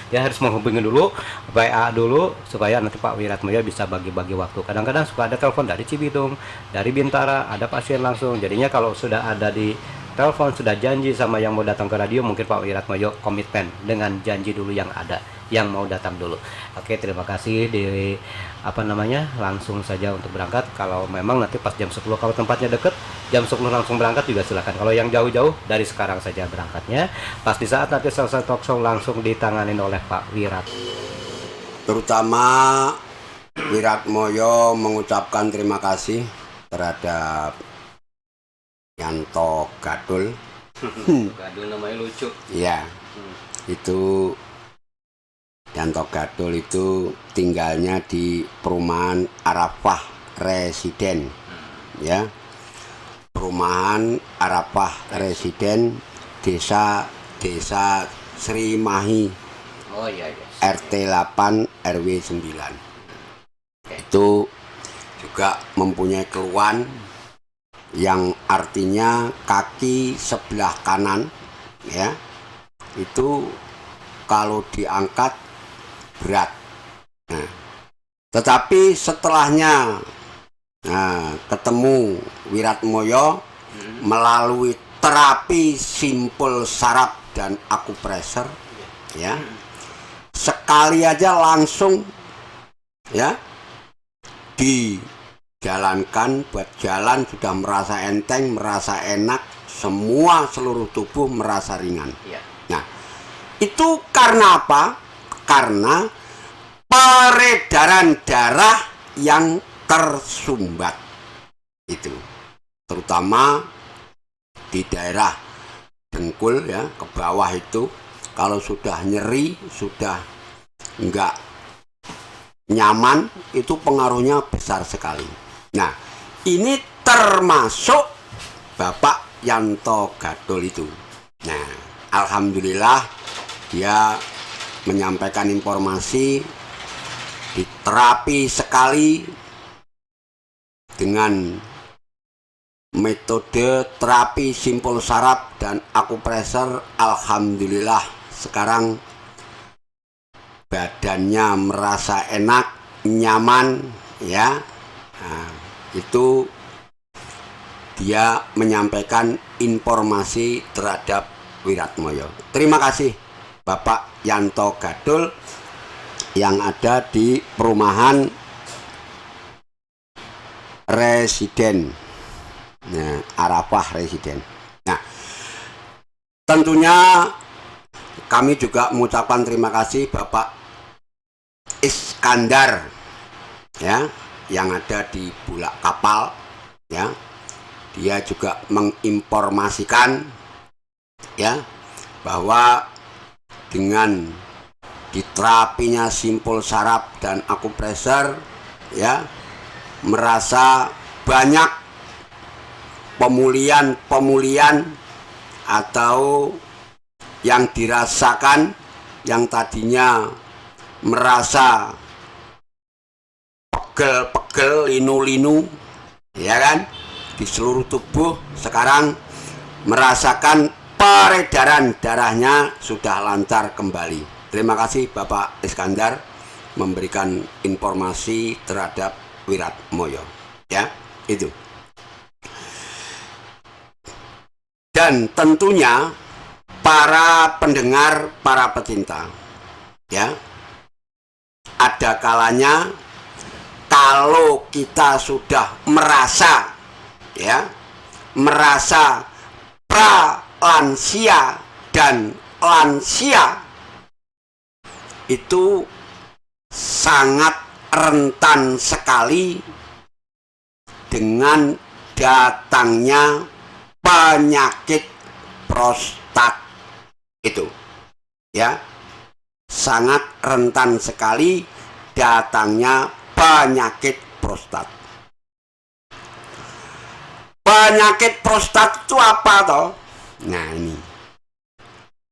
Dia harus menghubungi dulu WA dulu supaya nanti Pak Wiratmoyo bisa bagi-bagi waktu. Kadang-kadang suka ada telepon dari Cibitung, dari Bintara, ada pasien langsung. Jadinya kalau sudah ada di telepon, sudah janji sama yang mau datang ke radio, mungkin Pak Wiratmoyo komitmen dengan janji dulu yang ada, yang mau datang dulu. Oke, terima kasih. Langsung saja untuk berangkat. Kalau memang nanti pas jam 10, kalau tempatnya deket jam 10 langsung berangkat juga silakan. Kalau yang jauh-jauh dari sekarang saja berangkatnya. Pas di saat nanti selesai talk show langsung ditanganin oleh Pak Wirat. Terutama Wiratmoyo mengucapkan terima kasih terhadap Yanto Gadul. Gadul namanya lucu. Iya. Itu Yanto Gadul itu tinggalnya di perumahan Arafah Residen. Ya. Perumahan Arafah Residen Desa Sri Mahi. Oh iya. RT 8 RW 9. Itu juga mempunyai keluhan yang artinya kaki sebelah kanan, ya, itu kalau diangkat berat. Nah, tetapi setelahnya ketemu Wiratmoyo melalui terapi simpul saraf dan akupresur, ya, sekali aja langsung, ya, dijalankan, buat jalan sudah merasa enteng, merasa enak, semua seluruh tubuh merasa ringan. Nah, itu karena apa? Karena peredaran darah yang tersumbat itu, terutama di daerah dengkul, ya, ke bawah itu. Kalau sudah nyeri, sudah enggak nyaman, itu pengaruhnya besar sekali. Nah, ini termasuk Bapak Yanto Gadul itu. Nah, alhamdulillah dia menyampaikan informasi, diterapi sekali dengan metode terapi simpul saraf dan akupresur. Alhamdulillah sekarang badannya merasa enak, nyaman, ya. Nah, itu dia menyampaikan informasi terhadap Wiratmoyo. Terima kasih Bapak Yanto Gadul yang ada di perumahan Residen, nah, Arafah Residen. Nah, tentunya kami juga mengucapkan terima kasih Bapak Iskandar, ya, yang ada di Bulak Kapal, ya. Dia juga menginformasikan, ya, bahwa dengan diterapinya simpul saraf dan akupresur, ya, merasa banyak pemulihan atau yang dirasakan, yang tadinya merasa pegel-pegel, linu-linu, ya kan, di seluruh tubuh sekarang merasakan peredaran darahnya sudah lancar kembali. Terima kasih Bapak Iskandar memberikan informasi terhadap Wiratmoyo, ya, itu. Dan tentunya para pendengar, para pecinta, ya, ada kalanya kalau kita sudah merasa, ya, merasa pra-lansia dan lansia itu sangat rentan sekali dengan datangnya penyakit prostat itu, ya, sangat rentan sekali datangnya penyakit prostat. Penyakit prostat itu apa toh? Nah, ini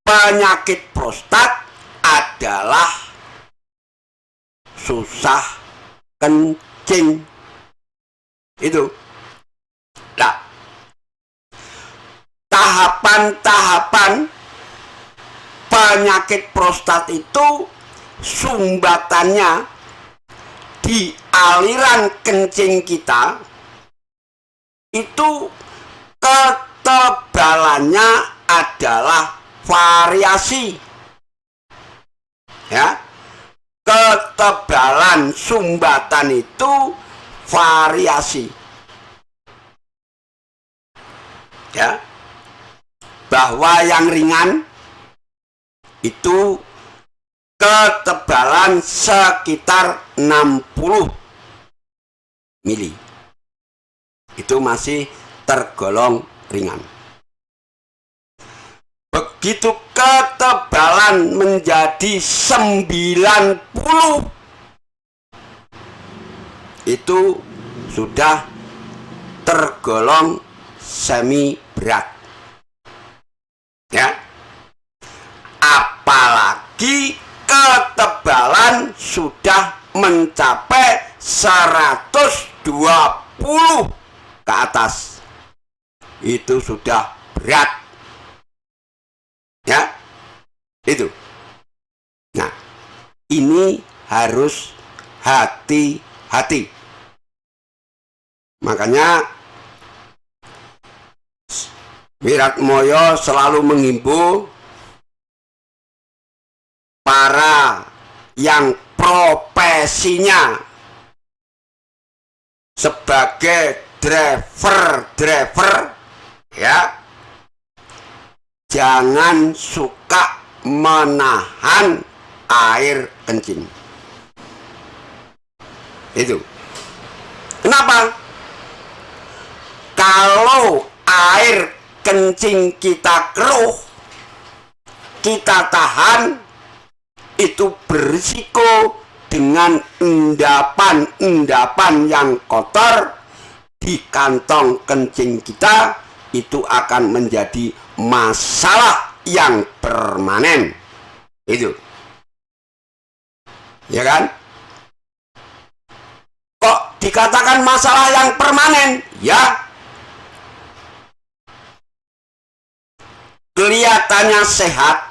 penyakit prostat adalah susah kencing. Itu. Nah, tahapan-tahapan penyakit prostat itu sumbatannya di aliran kencing kita itu ketebalannya adalah variasi, ya, ketebalan sumbatan itu variasi, ya, bahwa yang ringan itu ketebalan sekitar 60 mili, itu masih tergolong ringan. Begitu ketebalan menjadi 90, itu sudah tergolong semi berat, ya. Apalagi ketebalan sudah mencapai 120 ke atas, itu sudah berat, ya, itu. Nah, ini harus hati-hati. Makanya Wiratmoyo selalu menghimbau para yang profesinya sebagai driver, ya, jangan suka menahan air kencing. Itu. Kenapa? Kalau air kencing kita keruh, kita tahan, itu berisiko dengan endapan-endapan yang kotor di kantong kencing kita, itu akan menjadi masalah yang permanen. Itu, ya kan? Kok dikatakan masalah yang permanen? Ya, kelihatannya sehat,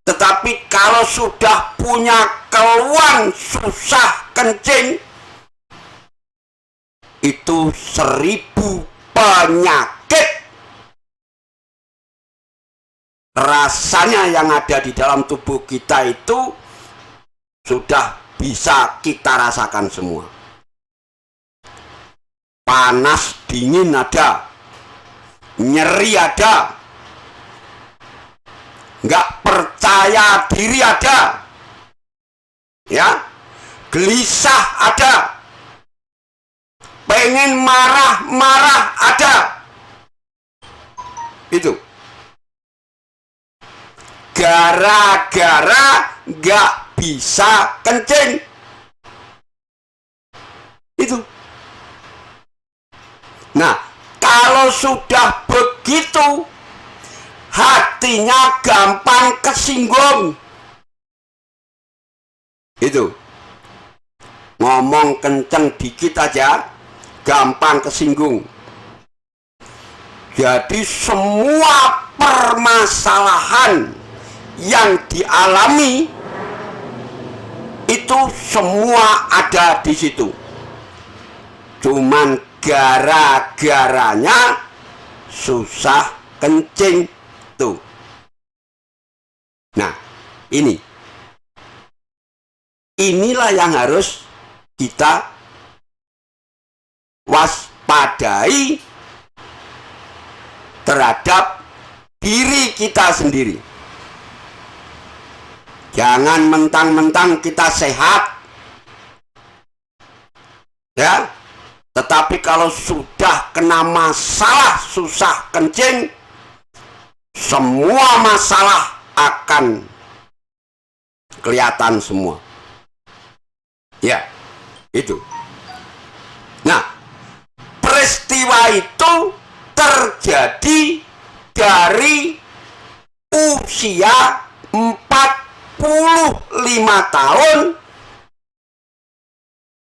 tetapi kalau sudah punya keluhan susah kencing, itu 1000 penyakit rasanya yang ada di dalam tubuh kita itu sudah bisa kita rasakan semua. Panas dingin ada, nyeri ada, nggak percaya diri ada, ya, gelisah ada, pengen marah-marah ada. Itu gara-gara nggak bisa kencing. Itu. Nah, kalau sudah begitu, hatinya gampang kesinggung. Itu. ngomong kenceng dikit aja gampang kesinggung. Jadi semua permasalahan yang dialami itu semua ada di situ. Cuman gara-garanya susah kencing tuh. Nah, inilah yang harus kita waspadai terhadap diri kita sendiri. Jangan mentang-mentang kita sehat, ya, tetapi kalau sudah kena masalah susah kencing, semua masalah akan kelihatan semua. Ya, itu. Nah, peristiwa itu terjadi dari usia 45 tahun.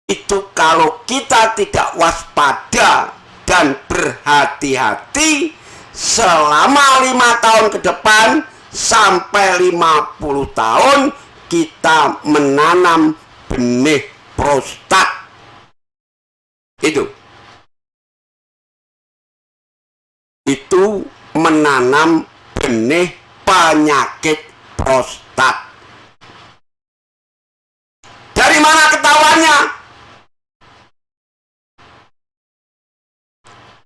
Itu kalau kita tidak waspada dan berhati-hati selama 5 tahun ke depan sampai 50 tahun kita menanam benih prostat. Itu menanam benih penyakit prostat. Dari mana ketahuannya?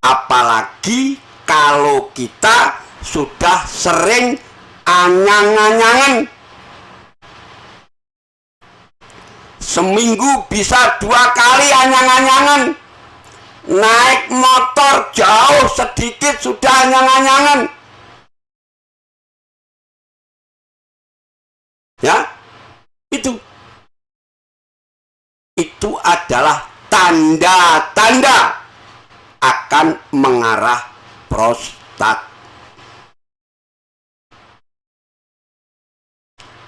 Apalagi kalau kita sudah sering anyang-anyangan. Seminggu bisa 2 kali anyang-anyangan. Naik motor jauh sedikit sudah anyang-anyangan. Ya, itu adalah tanda-tanda akan mengarah prostat.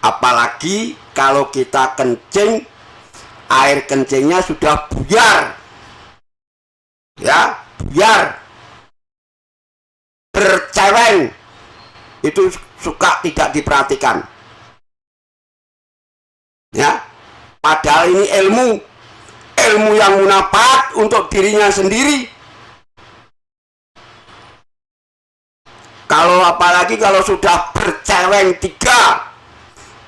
Apalagi kalau kita kencing, air kencingnya sudah buyar, ya, buyar, berceweng, itu suka tidak diperhatikan, ya. Padahal ini ilmu yang munafat untuk dirinya sendiri. Kalau apalagi kalau sudah berceweng 3,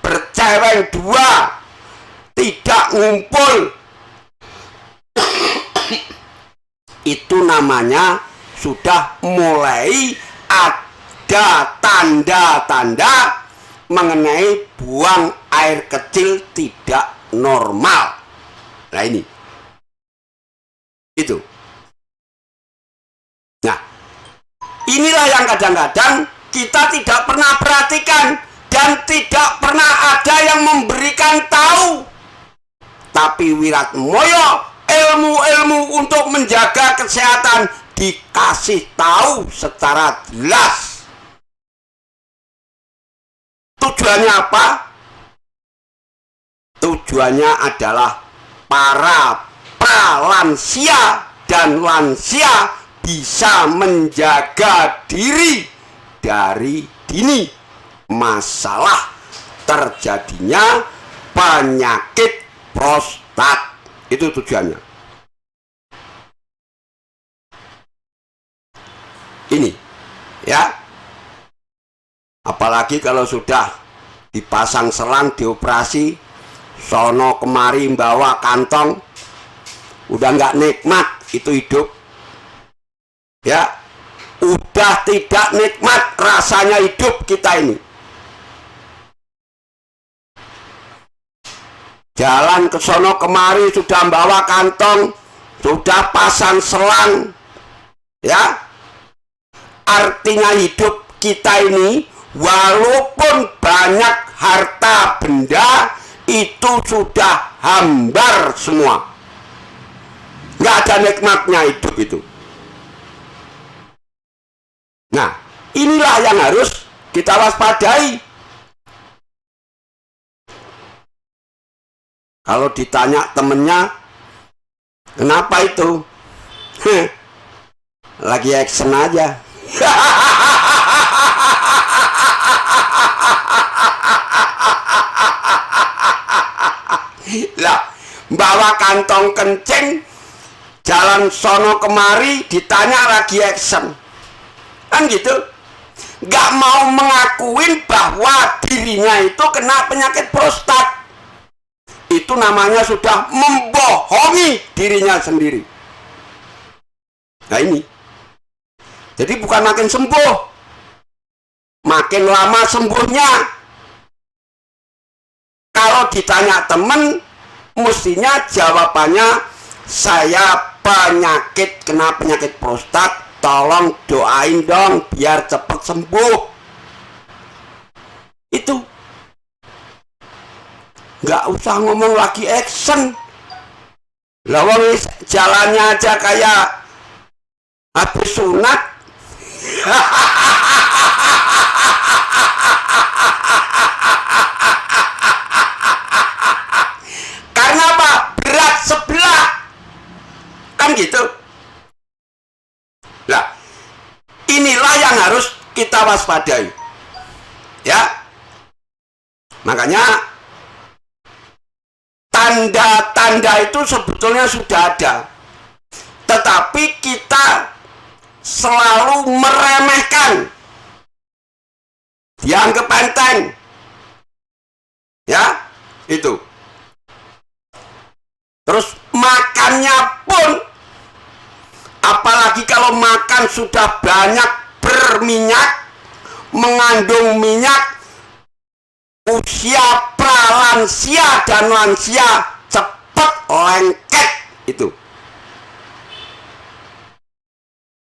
berceweng 2, tidak ngumpul, itu namanya sudah mulai ada tanda-tanda mengenai buang air kecil tidak normal. Nah, itu. Nah, inilah yang kadang-kadang kita tidak pernah perhatikan dan tidak pernah ada yang memberikan tahu. Tapi Wiratmoyo ilmu-ilmu untuk menjaga kesehatan dikasih tahu secara jelas. Tujuannya apa? Tujuannya adalah para pralansia dan lansia bisa menjaga diri dari dini masalah terjadinya penyakit prostat. Itu tujuannya. Ini, ya. Apalagi kalau sudah dipasang selang, dioperasi, sono kemari bawa kantong, udah nggak nikmat itu hidup, ya. Udah tidak nikmat rasanya hidup kita ini. Jalan ke sono kemari sudah bawa kantong, sudah pasang selang, ya. Artinya hidup kita ini walaupun banyak harta benda itu sudah hambar semua, nggak ada nikmatnya hidup itu. Nah, inilah yang harus kita waspadai. Kalau ditanya temennya, kenapa itu? Lagi action aja. Lah, bawa kantong kencing, jalan sono kemari, ditanya lagi action. Kan gitu. Gak mau mengakuin bahwa dirinya itu kena penyakit prostat. Itu namanya sudah membohongi dirinya sendiri. Nah ini. Jadi bukan makin sembuh, makin lama sembuhnya. Kalau ditanya temen, mestinya jawabannya, saya kena penyakit prostat, tolong doain dong biar cepat sembuh. Itu nggak usah ngomong lagi action. Lawang jalannya aja kayak habis sunat. Karena apa? Berat sebelah. Kan gitu. Nah, inilah yang harus kita waspadai. Ya. Makanya tanda-tanda itu sebetulnya sudah ada. Tetapi kita selalu meremehkan. Dianggap enteng. Ya, itu. Terus makannya pun, apalagi kalau makan sudah banyak berminyak, mengandung minyak, usia pralansia dan lansia cepat lengket itu.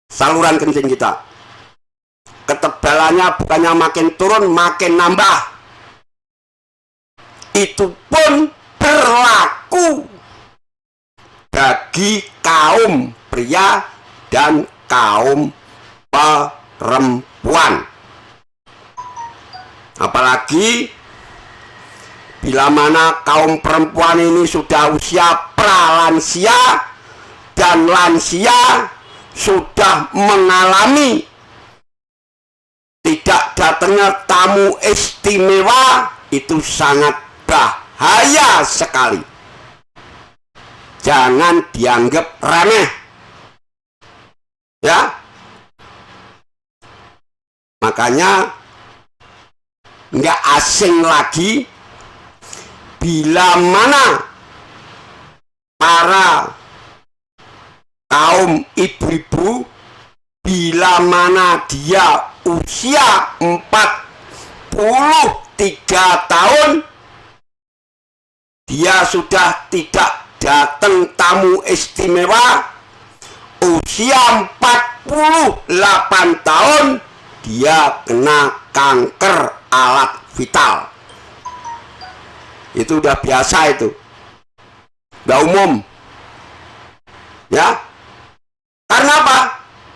Saluran kencing kita. Ketebalannya bukannya makin turun, makin nambah. Itu pun berlaku bagi kaum pria dan kaum perempuan. Apalagi bila mana kaum perempuan ini sudah usia pralansia dan lansia, sudah mengalami tidak datangnya tamu istimewa, itu sangat bahaya sekali. Jangan dianggap remeh. Ya. Makanya nggak asing lagi bila mana para kaum ibu-ibu, bila mana dia usia 43 tahun, dia sudah tidak datang tamu istimewa. Usia 48 tahun, dia kena kanker alat vital. Itu udah biasa, itu udah umum. Ya. Karena apa?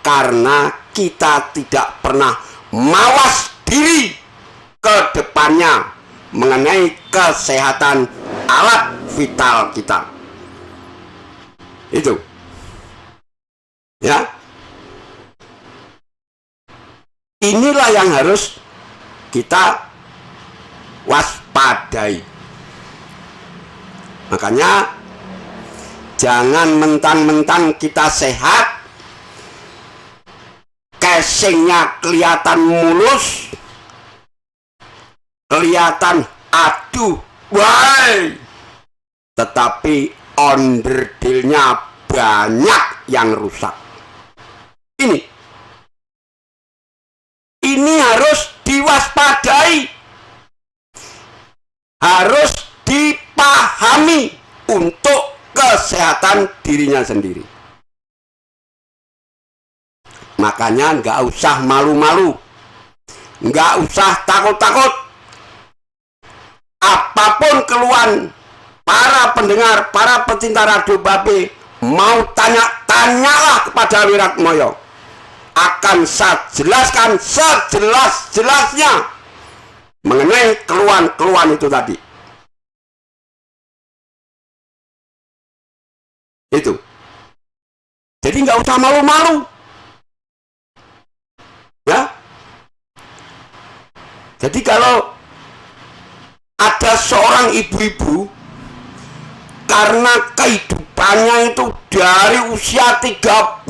Karena kita tidak pernah mawas diri ke depannya mengenai kesehatan alat vital kita. Itu. Ya. Inilah yang harus kita waspadai. Makanya jangan mentang-mentang kita sehat, casingnya kelihatan mulus, kelihatan aduh, why, tetapi onderdilnya banyak yang rusak. Ini harus diwaspadai, harus dipahami untuk kesehatan dirinya sendiri. Makanya nggak usah malu-malu, nggak usah takut-takut. Apapun keluhan para pendengar, para pecinta Radio Babe, mau tanyalah kepada Wiratmoyo. Akan saya jelaskan sejelas-jelasnya mengenai keluhan-keluhan itu tadi. Itu. Jadi nggak usah malu-malu. Ya. Jadi kalau ada seorang ibu-ibu karena kehidupannya itu dari usia 36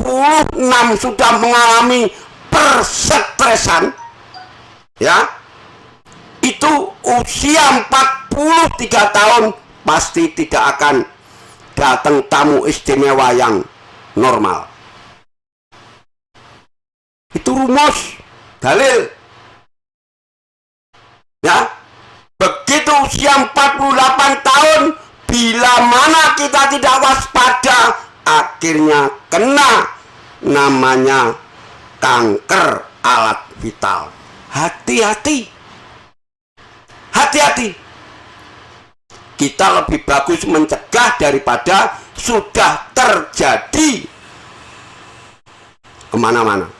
sudah mengalami perstresan, ya, itu usia 43 tahun pasti tidak akan datang tamu istimewa yang normal. Itu rumus, dalil. Ya, begitu usia 48 tahun, bila mana kita tidak waspada, akhirnya kena namanya kanker alat vital. Hati-hati. Hati-hati. Kita lebih bagus mencegah daripada sudah terjadi kemana-mana.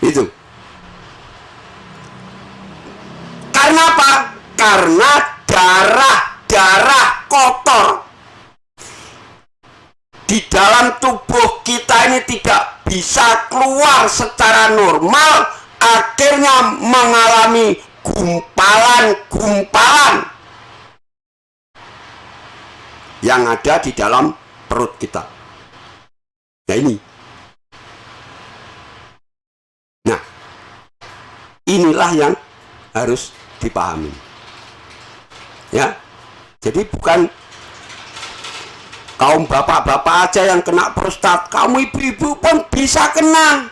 Itu. Karena apa? Karena darah kotor di dalam tubuh kita ini tidak bisa keluar secara normal, akhirnya mengalami gumpalan-gumpalan yang ada di dalam perut kita. Nah ini. Nah, inilah yang harus dipahami. Ya. Jadi bukan kaum bapak-bapak aja yang kena prostat, kaum ibu-ibu pun bisa kena.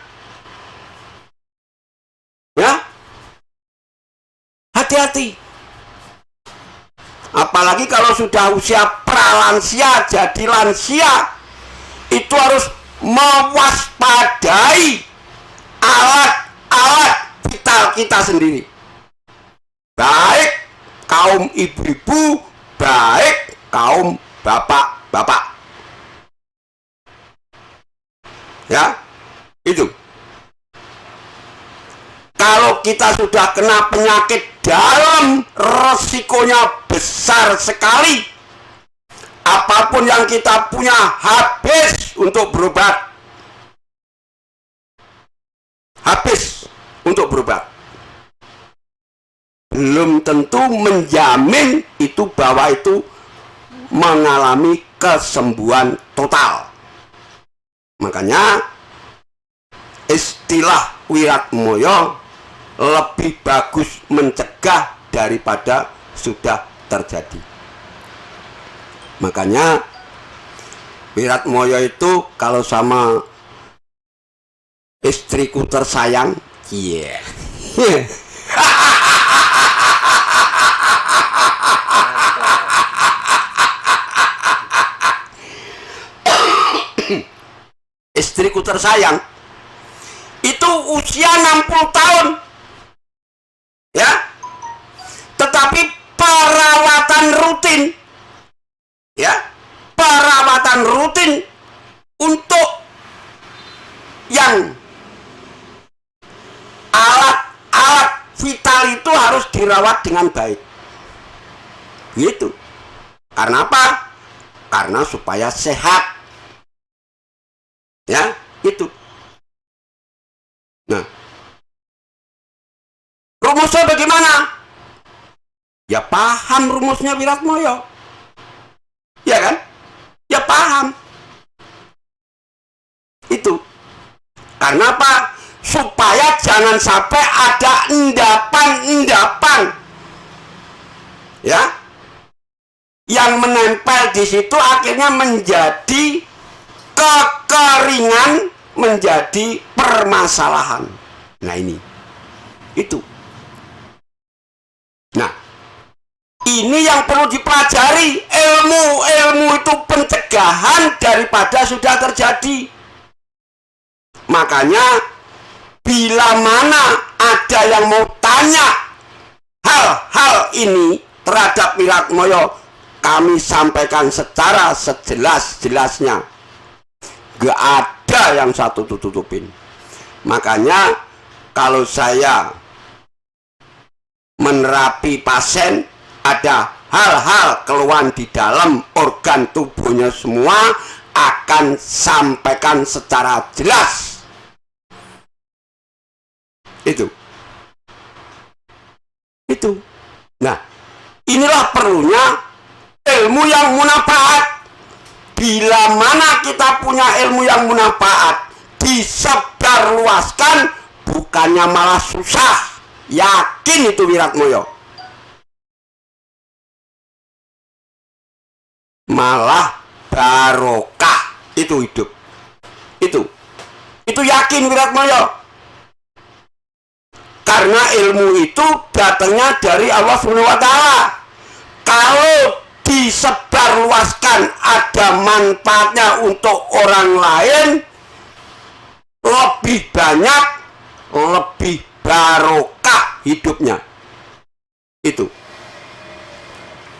Ya. Hati-hati. Apalagi kalau sudah usia pralansia jadi lansia, itu harus mewaspadai alat-alat vital kita sendiri. Baik kaum ibu-ibu, baik kaum bapak-bapak. Ya, itu. Kalau kita sudah kena penyakit dalam, resikonya besar sekali. Apapun yang kita punya habis untuk berobat. Habis untuk berobat. Belum tentu menjamin itu bahwa itu mengalami kesembuhan total. Makanya istilah Wiratmoyo lebih bagus mencegah daripada sudah terjadi. Makanya Wiratmoyo itu kalau sama istriku tersayang, yeah. Istriku tersayang itu usia 60 tahun, ya, tetapi perawatan rutin, ya, perawatan rutin untuk yang alat-alat vital itu harus dirawat dengan baik. Gitu. Karena apa? Karena supaya sehat. Ya, itu. Nah, rumusnya bagaimana? Ya paham rumusnya Wiratmoyo. Ya kan? Ya paham. Itu. Karena apa? Supaya jangan sampai ada endapan-endapan. Ya. Yang menempel di situ akhirnya menjadi kekeringan, menjadi permasalahan. Nah ini, itu. Nah, ini yang perlu dipelajari. Ilmu itu pencegahan daripada sudah terjadi. Makanya bila mana ada yang mau tanya hal-hal ini terhadap Wiratmoyo, kami sampaikan secara sejelas-jelasnya. Gak ada yang satu tutupin. Makanya kalau saya menerapi pasien, ada hal-hal keluhan di dalam organ tubuhnya semua akan sampaikan secara jelas. Itu. Nah, inilah perlunya ilmu yang munafaat. Bila mana kita punya ilmu yang munafaat, disebarluaskan, bukannya malah susah. Yakin itu Wiratmoyo. Malah barokah itu hidup. Itu yakin Wiratmoyo. Karena ilmu itu datangnya dari Allah SWT. Kalau disebarluaskan ada manfaatnya untuk orang lain, lebih banyak, lebih barokah hidupnya. Itu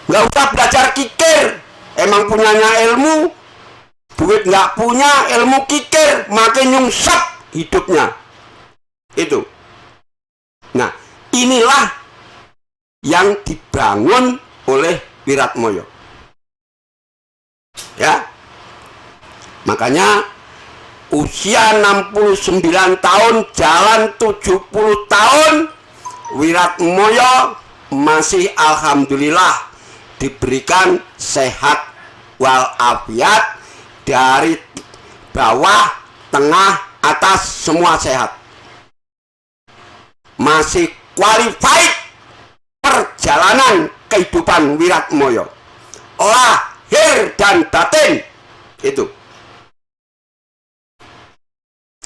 nggak usah belajar kikir, emang punyanya ilmu, duit nggak punya, ilmu kikir, makin nyungsep hidupnya. Itu. Nah, inilah yang dibangun oleh Wiratmoyo. Ya. Makanya usia 69 tahun, jalan 70 tahun, Wiratmoyo masih alhamdulillah diberikan sehat walafiat, dari bawah, tengah, atas semua sehat. Masih qualified perjalanan kehidupan Wiratmoyo, lahir dan batin. Itu.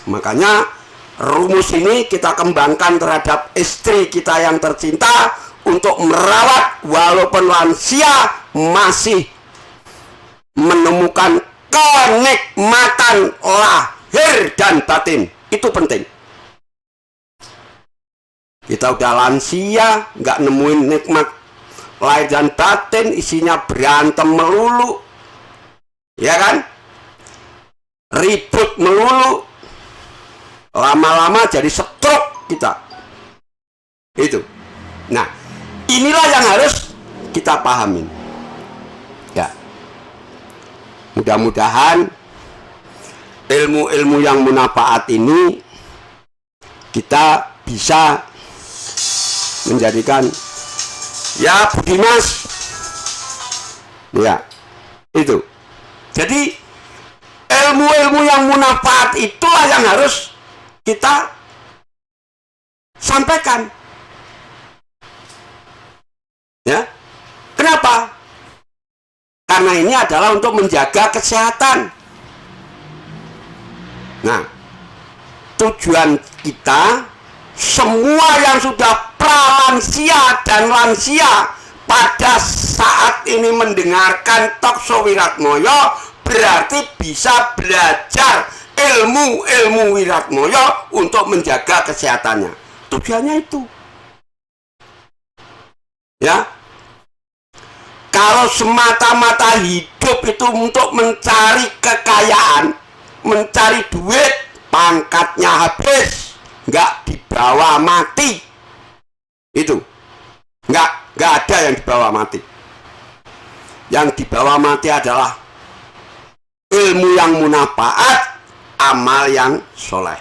Makanya rumus ini kita kembangkan terhadap istri kita yang tercinta untuk merawat walaupun lansia masih menemukan kenikmatan lahir dan batin. Itu penting. Kita udah lansia, nggak nemuin nikmat lahir dan batin, isinya berantem melulu, ya kan? Ribut melulu, lama-lama jadi stroke kita. Itu. Nah, inilah yang harus kita pahamin. Ya. Mudah-mudahan ilmu-ilmu yang munafaat ini kita bisa menjadikan, ya Budimas, ya itu. Jadi ilmu-ilmu yang munafaat itulah yang harus kita sampaikan. Ya, kenapa? Karena ini adalah untuk menjaga kesehatan. Nah, tujuan kita, semua yang sudah pralansia dan lansia pada saat ini mendengarkan talkshow Wiratmoyo, berarti bisa belajar ilmu-ilmu Wiratmoyo untuk menjaga kesehatannya. Tujuannya itu. Ya. Kalau semata-mata hidup itu untuk mencari kekayaan, mencari duit, pangkatnya habis, nggak dibawa mati. Itu nggak ada yang dibawa mati. Yang dibawa mati adalah ilmu yang munafaat, amal yang soleh.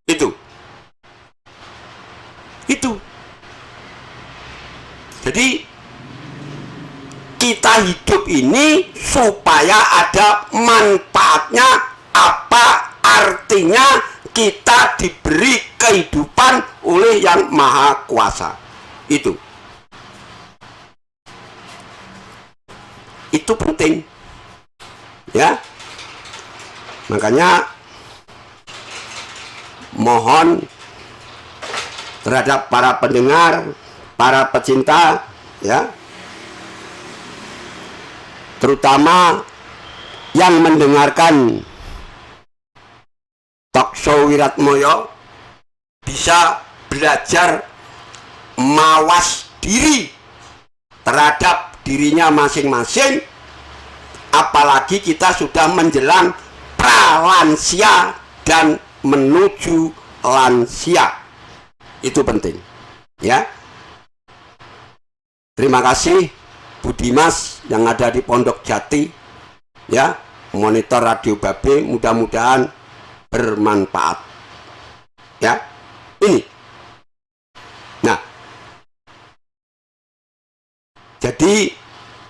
Itu jadi kita hidup ini supaya ada manfaatnya. Apa artinya kita diberi kehidupan oleh Yang Maha Kuasa? Itu penting, ya. Makanya mohon terhadap para pendengar, para pecinta, ya, terutama yang mendengarkan talkshow Wiratmoyo, bisa belajar mawas diri terhadap dirinya masing-masing, apalagi kita sudah menjelang pralansia dan menuju lansia. Itu penting, ya. Terima kasih Bu Dimas yang ada di Pondok Jati, ya, monitor Radio Babe, mudah-mudahan bermanfaat. Ya, ini. Nah, jadi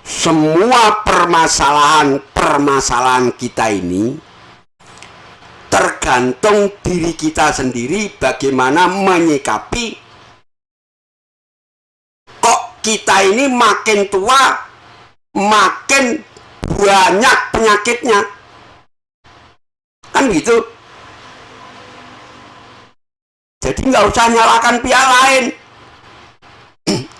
semua permasalahan kita ini tergantung diri kita sendiri bagaimana menyikapi. Kok kita ini makin tua makin banyak penyakitnya, kan gitu. Jadi nggak usah nyalakan pihak lain.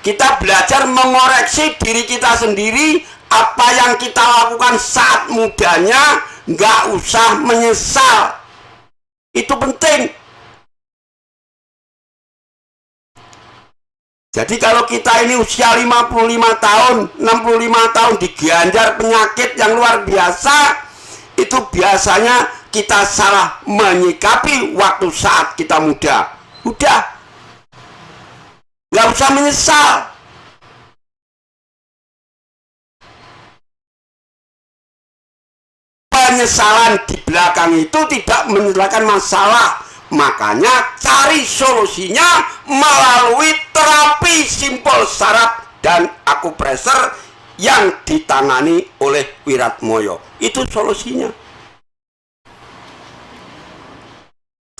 Kita belajar mengoreksi diri kita sendiri. Apa yang kita lakukan saat mudanya, nggak usah menyesal. Itu penting. Jadi kalau kita ini usia 55 tahun, 65 tahun diganjar penyakit yang luar biasa, itu biasanya kita salah menyikapi waktu saat kita muda. Udah, nggak usah menyesal. Penyesalan di belakang itu tidak menyelesaikan masalah. Makanya cari solusinya melalui terapi simpul saraf dan akupresur yang ditangani oleh Wiratmoyo. Itu solusinya.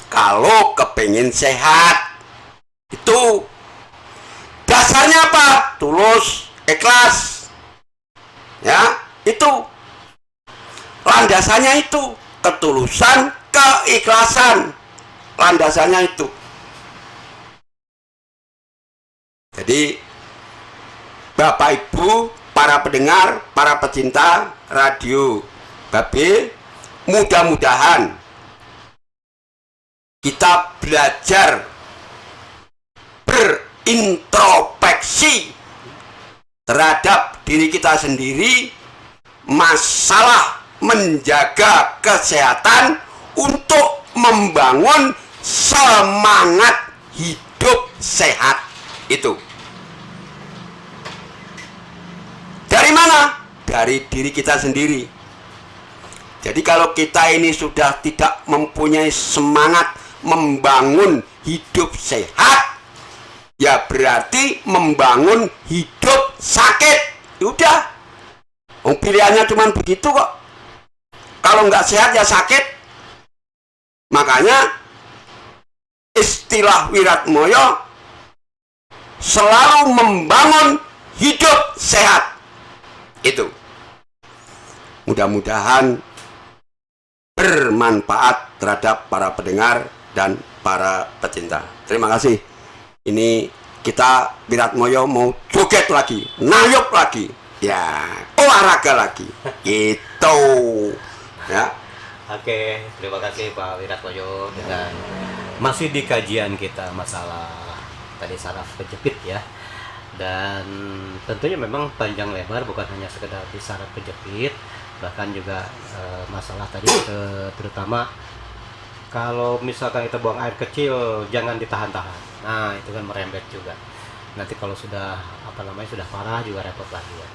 Kalau kepengen sehat, itu dasarnya apa? Tulus, ikhlas. Ya, itu landasannya itu ketulusan, keikhlasan. Landasannya itu. Jadi Bapak Ibu, para pendengar, para pecinta Radio Babe, mudah-mudahan kita belajar berintrospeksi terhadap diri kita sendiri, masalah menjaga kesehatan untuk membangun semangat hidup sehat itu. Dari mana? Dari diri kita sendiri. Jadi kalau kita ini sudah tidak mempunyai semangat membangun hidup sehat, ya berarti membangun hidup sakit. Udah, pilihannya cuma begitu kok. Kalau nggak sehat ya sakit. Makanya istilah Wiratmoyo selalu membangun hidup sehat. Itu. Mudah-mudahan bermanfaat terhadap para pendengar dan para pecinta. Terima kasih. Ini kita Wiratmoyo mau joget lagi, nayuk lagi, ya olahraga lagi. Itu. Ya. Oke, terima kasih Pak Wiratmoyo dengan masih di kajian kita masalah tadi saraf kejepit ya. Dan tentunya memang panjang lebar, bukan hanya sekedar di saraf kejepit, bahkan juga masalah tadi terutama kalau misalkan kita buang air kecil jangan ditahan-tahan. Nah, itu kan merembet juga. Nanti kalau sudah sudah parah juga repot lagi ya.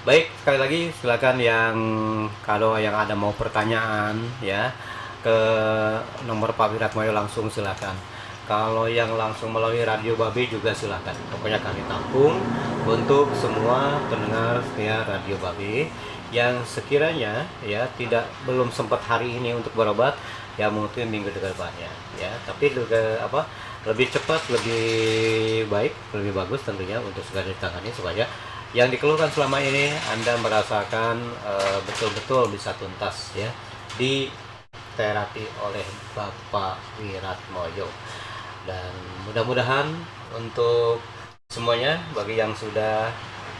Baik, sekali lagi silakan kalau yang ada mau pertanyaan ya ke nomor Pak Wiratmoyo langsung silakan. Kalau yang langsung melalui Radio Babe juga silakan. Pokoknya kami tampung untuk semua pendengar setia Radio Babe yang sekiranya ya belum sempat hari ini untuk berobat, ya mungkin minggu depannya ya. Tapi juga lebih cepat, lebih baik, lebih bagus tentunya untuk segera ditangani supaya yang dikeluhkan selama ini Anda merasakan betul-betul bisa tuntas ya di terapi oleh Bapak Wiratmoyo. Dan mudah-mudahan untuk semuanya, bagi yang sudah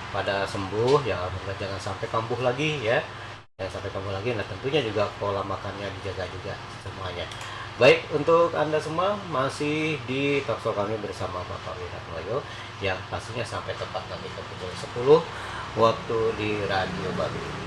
pada sembuh ya jangan sampai kambuh lagi ya, nah tentunya juga pola makannya dijaga juga semuanya. Baik, untuk Anda semua masih di talkshow kami bersama Bapak Wiratmoyo yang pastinya sampai tepat nanti ke pukul 10 waktu di Radio Babe.